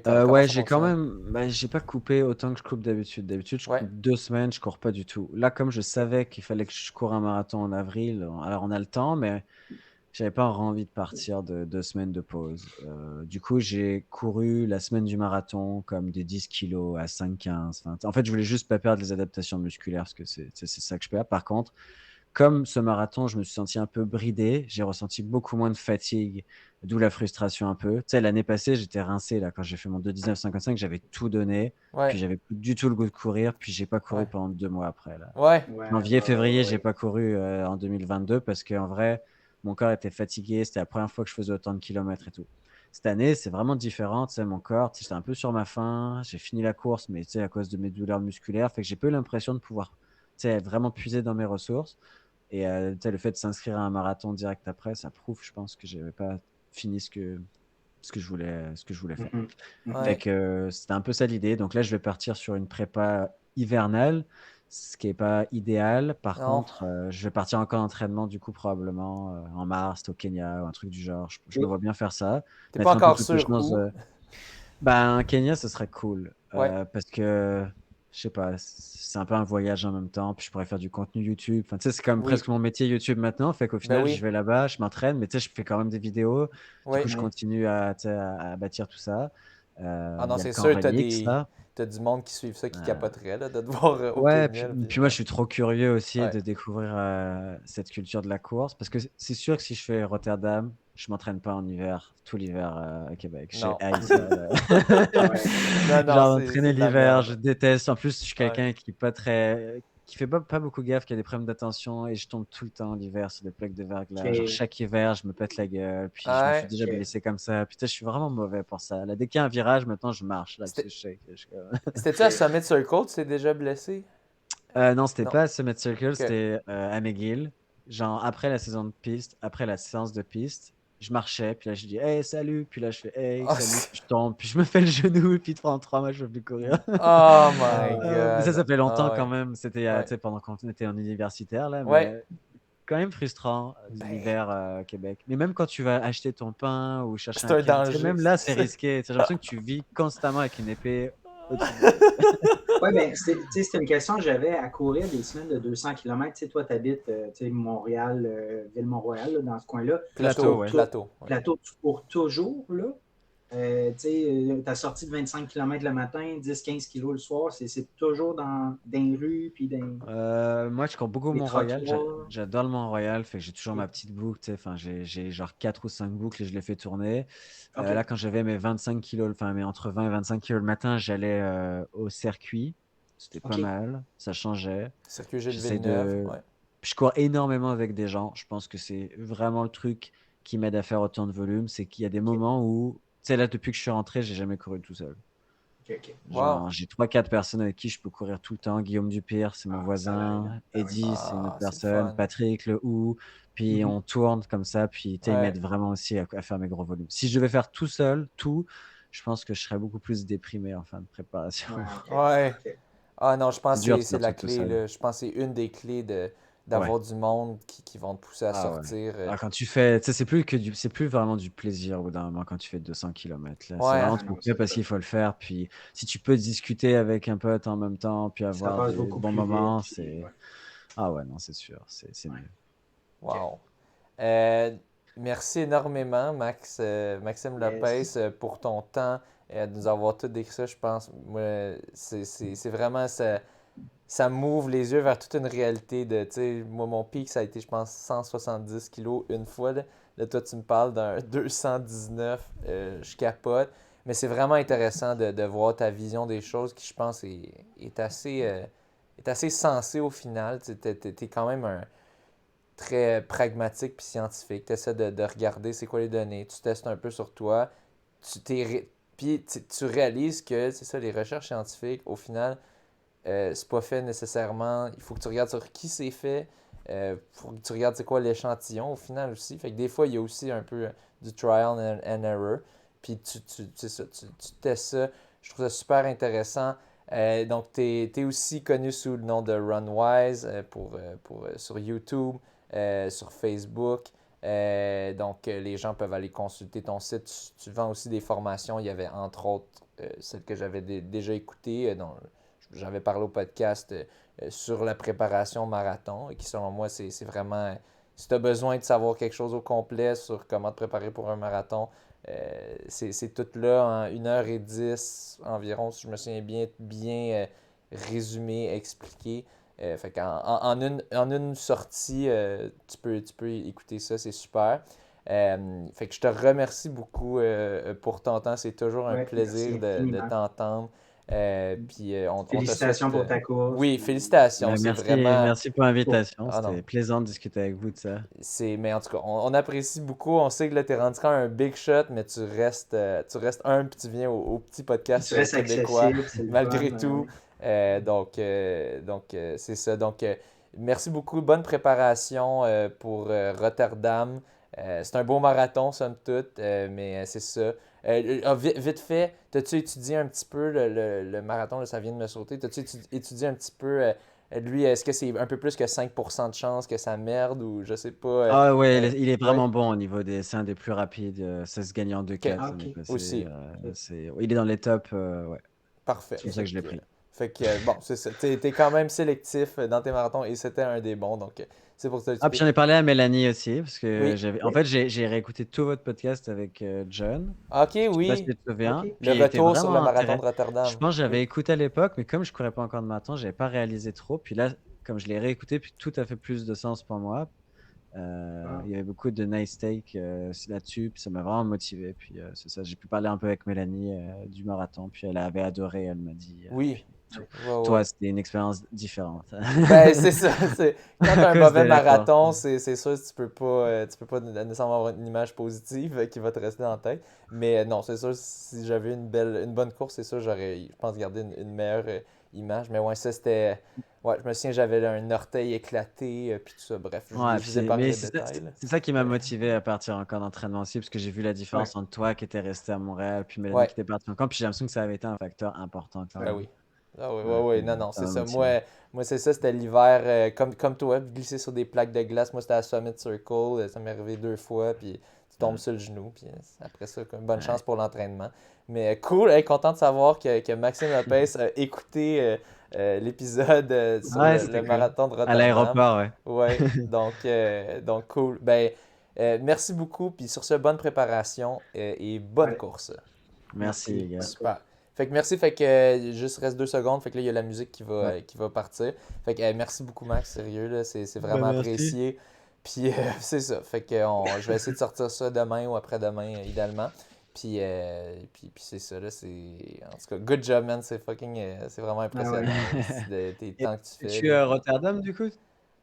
Comment Ouais, ça j'ai quand fonctionne? même, bah, j'ai pas coupé autant que je coupe d'habitude. D'habitude, je Ouais, coupe 2 semaines, je cours pas du tout. Là, comme je savais qu'il fallait que je cours un marathon en avril, alors on a le temps, mais j'avais pas envie de partir de 2 semaines de pause. Du coup, j'ai couru la semaine du marathon comme des 10 kilos à 5, 15, 20. En fait, je voulais juste pas perdre les adaptations musculaires parce que c'est ça que je perds. Par contre, comme ce marathon, je me suis senti un peu bridé, j'ai ressenti beaucoup moins de fatigue, d'où la frustration un peu. Tu sais, l'année passée, j'étais rincé là quand j'ai fait mon 2,19,55, j'avais tout donné, puis ouais, j'avais plus du tout le goût de courir, puis j'ai pas couru ouais, pendant 2 mois après là. ouais, Ouais, ouais, Janvier, ouais, février, j'ai ouais. pas couru en 2022 parce qu'en vrai, mon corps était fatigué. C'était la première fois que je faisais autant de kilomètres et tout. Cette année, c'est vraiment différent. Tu sais, mon corps, tu sais, j'étais un peu sur ma faim. J'ai fini la course, mais tu sais, à cause de mes douleurs musculaires, fait que j'ai pas eu l'impression de pouvoir, tu sais, vraiment puiser dans mes ressources. Et tu sais, le fait de s'inscrire à un marathon direct après, ça prouve, je pense, que j'avais pas fini ce que je voulais faire. Mhm. Fait Mhm. ouais. que c'était un peu ça l'idée. Donc là, je vais partir sur une prépa hivernale, ce qui est pas idéal. Par Non. contre, je vais partir encore en entraînement, du coup, probablement en mars, au Kenya, ou un truc du genre. Je me Ok. vois bien faire ça. T'es pas Mettre un peu encore toutes les sûr chances. où? Ben, Kenya, ce serait cool. Ouais, Parce que, je sais pas, c'est un peu un voyage en même temps. Puis je pourrais faire du contenu YouTube. Enfin, tu sais, c'est comme oui, presque mon métier YouTube maintenant. Fait qu'au ben final, je oui, vais là-bas, je m'entraîne, mais tu sais, je fais quand même des vidéos. Du coup, oui. je Mhm. continue tu sais, à bâtir tout ça. Ah Il non, y a le c'est camp sûr, Relix, là. t'as du monde qui suivent ça, qui Euh, capoterait, là, de te voir au ouais, Kenya, puis, là, puis puis moi, je ouais. suis trop curieux aussi Ouais. de découvrir cette culture de la course. Parce que c'est sûr que si je fais Rotterdam, je m'entraîne pas en hiver, tout l'hiver à Québec. J'ai Non. haï ça, Mhm. là. Ouais. Non, non, Genre, c'est m'entraîner de la l'hiver, je merde. déteste. En plus, je suis Ouais. quelqu'un qui est pas très, qui fait pas beaucoup gaffe, qui a des problèmes d'attention et je tombe tout le temps l'hiver sur des plaques de verglas. Genre, Ok. chaque hiver, je me pète la gueule, puis je me suis Ouais. déjà Ok. blessé comme ça. Puis, tu sais, je suis vraiment mauvais pour ça. Là, dès qu'il y a un virage, maintenant, je marche. Là, parce que C'était- je sais que C'était-tu à Ok. Summit Circle, tu t'es déjà blessé? Non, c'était Non. pas à Summit Circle, Ok. c'était à McGill. Genre, après la saison de piste, après la séance de piste, je marchais, puis là, je dis hey, salut, puis là, je fais hey, Oh, salut, puis je tombe, puis je me fais le genou, puis pendant 3 mois, je peux plus courir. oh my Ah, Mais ça God. fait longtemps Ah quand ouais. même. C'était tu Ouais. sais, pendant qu'on était en universitaire, là, Ouais. mais quand même frustrant Ben, l'hiver à Québec. Mais même quand tu vas acheter ton pain ou chercher c'est un un crédit, tu sais, danger. même là, c'est risqué. Tu sais, j'ai l'impression que tu vis constamment avec une épée au-dessus de la tête. ouais, ben, c'est une question que j'avais à courir des semaines de 200 km. Tu sais, toi, tu habites Montréal, Ville-Mont-Royal, là, dans ce coin-là. Tu Plateau, Plateau, cours, ouais. plateau. Ouais. plateau, tu cours toujours, là. Ta sortie de 25 km le matin, 10-15 kilos le soir, c'est toujours dans les rues, puis dans Moi, je cours beaucoup les Mont-Royal. trottoirs. J'adore le Mont-Royal. Fait que j'ai toujours ma OK. petite boucle. Tu sais, enfin, j'ai genre 4 ou 5 boucles et je les fais tourner. OK. Là, quand j'avais mes 25 kilos, enfin, mes entre 20 et 25 kilos le matin, j'allais au circuit. C'était pas OK. mal. Ça changeait. Circuit Gilles J'essaie Villeneuve. de. Ouais. Je cours énormément avec des gens. Je pense que c'est vraiment le truc qui m'aide à faire autant de volume. C'est qu'il y a des OK. moments où, tu sais, là, depuis que je suis rentré, j'ai jamais couru tout seul. ok. Wow. J'ai 3-4 personnes avec qui je peux courir tout le temps. Guillaume Dupire, c'est mon Ah, ça voisin. l'aide. Ah oui. Eddie, c'est une autre Ah, c'est le personne. fun. Patrick, le Hou. Puis Mhm. on tourne comme ça. Puis ils Ouais. m'aident vraiment aussi à faire mes gros volumes. Si je devais faire tout seul, je pense que je serais beaucoup plus déprimé en fin de préparation. Ouais, Ouais. ok. Ah non, je pense C'est que dur de c'est faire la tout tout clé, seul. là. Je pense que c'est une des clés Ouais. d'avoir du monde qui vont te pousser à Ah ouais. sortir. Quand tu fais, tu sais, c'est plus vraiment du plaisir au bout d'un moment quand tu fais 200 km. Là, c'est Ouais, vraiment, hein? Ah tu le non, fais c'est parce ça. qu'il faut le faire. Puis si tu peux discuter avec un pote en même temps, puis Ça avoir passe des beaucoup bons plus vite. moments, Puis, ouais. ah ouais, non, c'est sûr, c'est Ouais. mieux. Ok. Wow. Merci énormément, Maxime Lopez, Yes. pour ton temps et de nous avoir tout décrit ça. Je pense, moi, c'est vraiment ça m'ouvre les yeux vers toute une réalité de, tu sais, moi, mon pic, ça a été, je pense, 170 kilos une fois. Là, Là, toi, tu me parles d'un 219, je capote. Mais c'est vraiment intéressant de voir ta vision des choses qui, je pense, est assez sensée au final. Tu es quand même un très pragmatique puis scientifique. Tu essaies de regarder c'est quoi les données, tu testes un peu sur toi, puis tu réalises que c'est ça, les recherches scientifiques, au final, c'est pas fait nécessairement. Il faut que tu regardes sur qui c'est fait. Il faut que tu regardes c'est quoi l'échantillon au final aussi. Fait que des fois, il y a aussi un peu du trial and error. Puis c'est ça, tu testes ça. Je trouve ça super intéressant. Donc, tu es aussi connu sous le nom de Runwise sur YouTube, sur Facebook. Les gens peuvent aller consulter ton site. Tu vends aussi des formations. Il y avait entre autres celle que j'avais déjà écoutée, dont j'avais parlé au podcast sur la préparation marathon, et qui selon moi, c'est vraiment, si tu as besoin de savoir quelque chose au complet sur comment te préparer pour un marathon, c'est tout là en 1h10 environ, si je me souviens bien résumé, expliqué. Fait en une sortie, tu peux écouter ça, c'est super. Fait que je te remercie beaucoup pour ton temps. C'est toujours un Ouais, merci plaisir de infiniment. t'entendre. Puis on te souhaite. Félicitations pour ta course. Oui, Puis, félicitations. Ben, C'est vraiment. merci pour l'invitation. Ah non. C'était plaisant de discuter avec vous de ça. Mais en tout cas, on apprécie beaucoup. On sait que là, tu es rendu quand même un big shot, mais tu restes humble puis tu viens au petit puis podcast tu restes québécois accessible, c'est le fun. malgré tout. Ouais. C'est ça. Donc, merci beaucoup. Bonne préparation pour Rotterdam. C'est un beau marathon, somme toute, mais c'est ça. Vite fait, t'as-tu étudié un petit peu le marathon, là, ça vient de me sauter. T'as-tu étudié un petit peu, lui, est-ce que c'est un peu plus que 5% de chance que ça merde ou je sais pas. Ah ouais, il est Ouais, vraiment bon au niveau c'est un des plus rapides. Ça se gagne en ok, 2-4 Ah, l'année ok. passée. aussi. Il est dans les tops. Ouais. Parfait. C'est pour ça que je l'ai pris. Bon, c'est ça. T'es quand même sélectif dans tes marathons et c'était un des bons, donc c'est pour ça que tu Ah, puis peux. j'en ai parlé à Mélanie aussi, parce que Oui. en fait, j'ai réécouté tout votre podcast avec John. Ok, Je sais pas si oui. tu te souviens. Ok. Le Puis il était retour sur le vraiment marathon de intéressant. Je Rotterdam. pense que j'avais Oui. écouté à l'époque, mais comme je courais pas encore de marathon, j'avais pas réalisé trop. Puis là, comme je l'ai réécouté, puis tout a fait plus de sens pour moi. Ah, Il y avait beaucoup de nice take là-dessus, puis ça m'a vraiment motivé. Puis c'est ça, j'ai pu parler un peu avec Mélanie du marathon, puis elle avait adoré, elle m'a dit. Oui. Puis Ouais, toi, ouais. c'était une expérience différente Ben, c'est ça. Quand tu à as un cause de mauvais l'effort. marathon, c'est sûr que tu peux pas nécessairement avoir une image positive qui va te rester dans la tête. Mais non, c'est sûr, si j'avais une bonne course, c'est sûr, j'aurais, je pense, gardé une meilleure image. Mais ouais, ça, c'était. Ouais, je me souviens, j'avais un orteil éclaté, puis tout ça. Bref, Ouais, je vous épargne mais le détail, là. c'est ça qui m'a Mais, motivé à partir en camp d'entraînement aussi, parce que j'ai vu la ouais, différence entre toi qui étais resté à Montréal, puis Mélanie ouais. qui était partie en camp, puis j'ai l'impression que ça avait été un facteur important quand Ben ouais. même. oui. Ah oui, Ouais, oui, oui. puis Non, non, ça c'est m'a ça. motivé. Moi c'est ça, c'était l'hiver, comme toi, glisser sur des plaques de glace. Moi, c'était à Summit Circle. Ça m'est arrivé 2 fois, puis tu tombes Ouais. sur le genou. Puis après ça, bonne chance Ouais. pour l'entraînement. Mais cool, hey, content de savoir que Maxime Lopez a écouté l'épisode sur Ouais, le c'était cool. marathon de À Rotterdam. l'aéroport, ouais. Ouais, donc cool. Ben, merci beaucoup, puis sur ce, bonne préparation et bonne Ouais. course. Merci, les Merci. gars. Bonne course. Super. Fait que merci, fait que juste reste 2 secondes, fait que là il y a la musique Ouais. qui va partir. Fait que merci beaucoup Max, sérieux là, c'est Ben, vraiment merci. apprécié. Puis c'est ça, fait que je vais essayer de sortir ça demain ou après-demain idéalement. Puis c'est ça là, en tout cas good job man, c'est vraiment Ah ouais. impressionnant tes Et temps que tu fais es-tu là. à Rotterdam, du coup?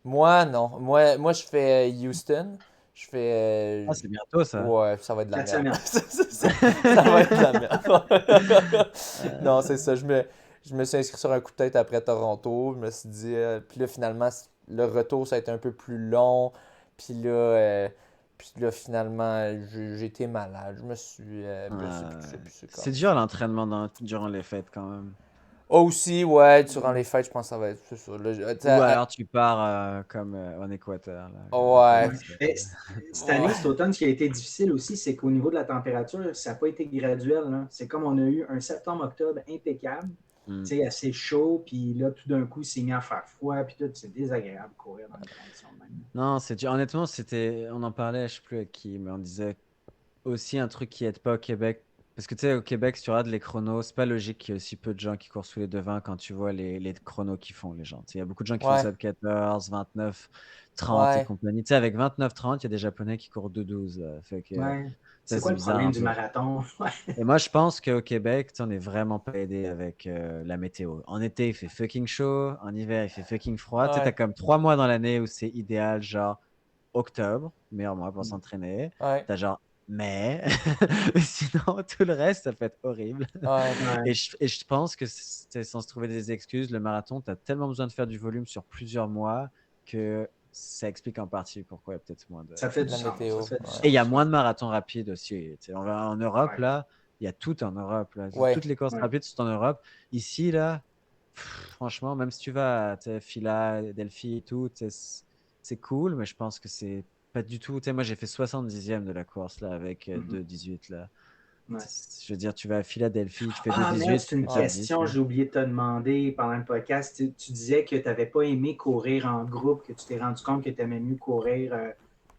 Moi non, moi je fais Houston. Je fais. Ah, c'est bientôt ça. Ouais, ça va être de la 4 merde. semaines. Ça va être de la merde. Non, c'est ça. Je me suis inscrit sur un coup de tête après Toronto. Je me suis dit. Puis là, finalement, le retour, ça a été un peu plus long. Puis là, finalement, j'ai été malade. Je me suis blessé. Puis c'est C'est comme dur ça. l'entraînement durant les fêtes quand même. Aussi, ouais, durant les fêtes, je pense que ça va être. C'est ça. Là, tu sais, Ou alors tu pars comme en Équateur, là, la ouais. Ouais. police. Mais cette année, Ouais. cet automne, ce qui a été difficile aussi, c'est qu'au niveau de la température, ça n'a pas été graduel, là. C'est comme on a eu un septembre-octobre impeccable, Hmm. assez chaud, puis là, tout d'un coup, c'est mis à faire froid, puis tout, c'est désagréable de courir dans les conditions de même. Non, honnêtement, on en parlait, je sais plus avec qui, mais on disait aussi un truc qui aide pas au Québec. Parce que tu sais, au Québec, si tu regardes les chronos, c'est pas logique qu'il y ait aussi peu de gens qui courent sous les devants quand tu vois les chronos qu'ils font, les gens. Tu sais, il y a beaucoup de gens qui font Ouais. sub 14, 29, 30 et Ouais. compagnie. Tu sais, avec 29, 30, il y a des Japonais qui courent 2-12. Fait que Ouais. ça, C'est quoi c'est le bizarre problème un du peu. marathon? Et moi, je pense qu'au Québec, tu sais, on n'est vraiment pas aidé avec la météo. En été, il fait fucking chaud. En hiver, il fait fucking froid. Tu sais, t'as Ouais. comme 3 mois dans l'année où c'est idéal, genre octobre, meilleur mois pour Mm. s'entraîner. Ouais. T'as genre mai. Sinon, tout le reste, ça peut être horrible. Ouais. Ouais. Et je pense que, sans se trouver des excuses, le marathon, tu as tellement besoin de faire du volume sur plusieurs mois que ça explique en partie pourquoi il y a peut-être moins de. Ça fait du La sens. météo. Ça fait du Ouais. Et il y a sens. moins de marathons rapides aussi. Tu sais, on va en Europe, Ouais. là, il y a tout en Europe. Là. Ouais. Toutes les courses Ouais. rapides sont en Europe. Ici, là, franchement, même si tu vas à Fila, Delphi et tout, tu sais, c'est cool, mais je pense que c'est pas du tout. Tu sais, moi, j'ai fait 70e de la course là, avec Mhm. 2,18 là. Ouais. Je veux dire, tu vas à Philadelphie, tu fais Ah, merde, 2,18, c'est tu une fais top 10. question, Là. j'ai oublié de te demander pendant le podcast. Tu disais que tu n'avais pas aimé courir en groupe, que tu t'es rendu compte que tu aimais mieux courir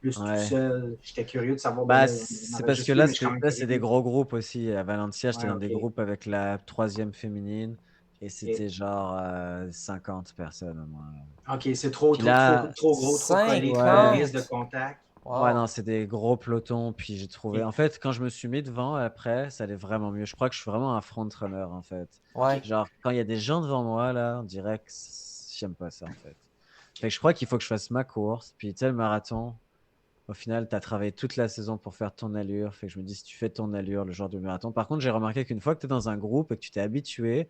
plus tout Ouais. seul. J'étais curieux de savoir, ben Bah, là, on c'est parce que enregistre, mais je suis quand même c'est des curieux. gros groupes aussi. À Valencia, j'étais Ouais, dans OK. des groupes avec la troisième féminine et OK, c'était genre 50 personnes au moins. OK, c'est trop, Puis trop, trop, là, trop gros, trop collé, trop de ouais, risques de 50! contact. ouais, Wow. non, c'est des gros pelotons. Puis j'ai trouvé. OK, En fait, quand je me suis mis devant après, ça allait vraiment mieux. Je crois que je suis vraiment un front-runner en fait. Ouais. OK. Genre, quand il y a des gens devant moi là, on dirait que j'aime pas ça en fait. Fait que je crois qu'il faut que je fasse ma course. Puis tu sais, le marathon. Au final, tu as travaillé toute la saison pour faire ton allure. Fait que je me dis, si tu fais ton allure le jour du marathon. Par contre, j'ai remarqué qu'une fois que tu es dans un groupe et que tu t'es habitué,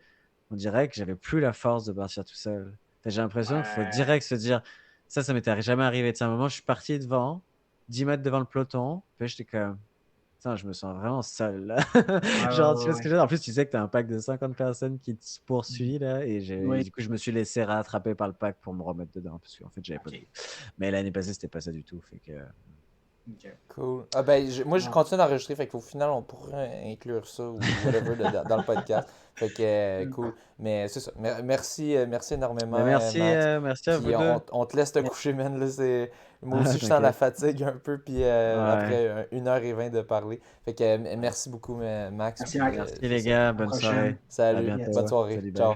on dirait que j'avais plus la force de partir tout seul. Fait que j'ai l'impression qu'il faut Ouais. direct se dire, ça m'était jamais arrivé. Tu sais, à un moment, je suis parti devant, 10 mètres devant le peloton. Puis j'étais comme, putain, je me sens vraiment seul là. Ouais, ouais, Genre, tu vois ce ouais, que je veux dire? En plus, tu sais que tu as un pack de 50 personnes qui te ouais. poursuit là. Et Oui, du coup, je me suis laissé rattraper par le pack pour me remettre dedans. Parce qu'en fait, j'avais pas de OK. goût. Mais l'année passée, c'était pas ça du tout. Fait que. OK. Cool. Ah ben, moi, je Ah. continue d'enregistrer, fait qu'au final, on pourrait inclure ça ou whatever dans le podcast. Fait que, cool. Mais c'est ça. Merci énormément, Ben, Max. merci à vous Puis deux. on te laisse te Yeah. coucher, man. Là, moi Ah, aussi, je sens la t'inquiète. fatigue un peu, puis Ouais. après 1h20 de parler. Fait que, merci beaucoup, Max. Merci, Puis Max. Merci c'est les ça. gars. À la Bonne prochaine. soirée. À Salut. Yes. Bonne bientôt. soirée. Salut, bye. Ciao.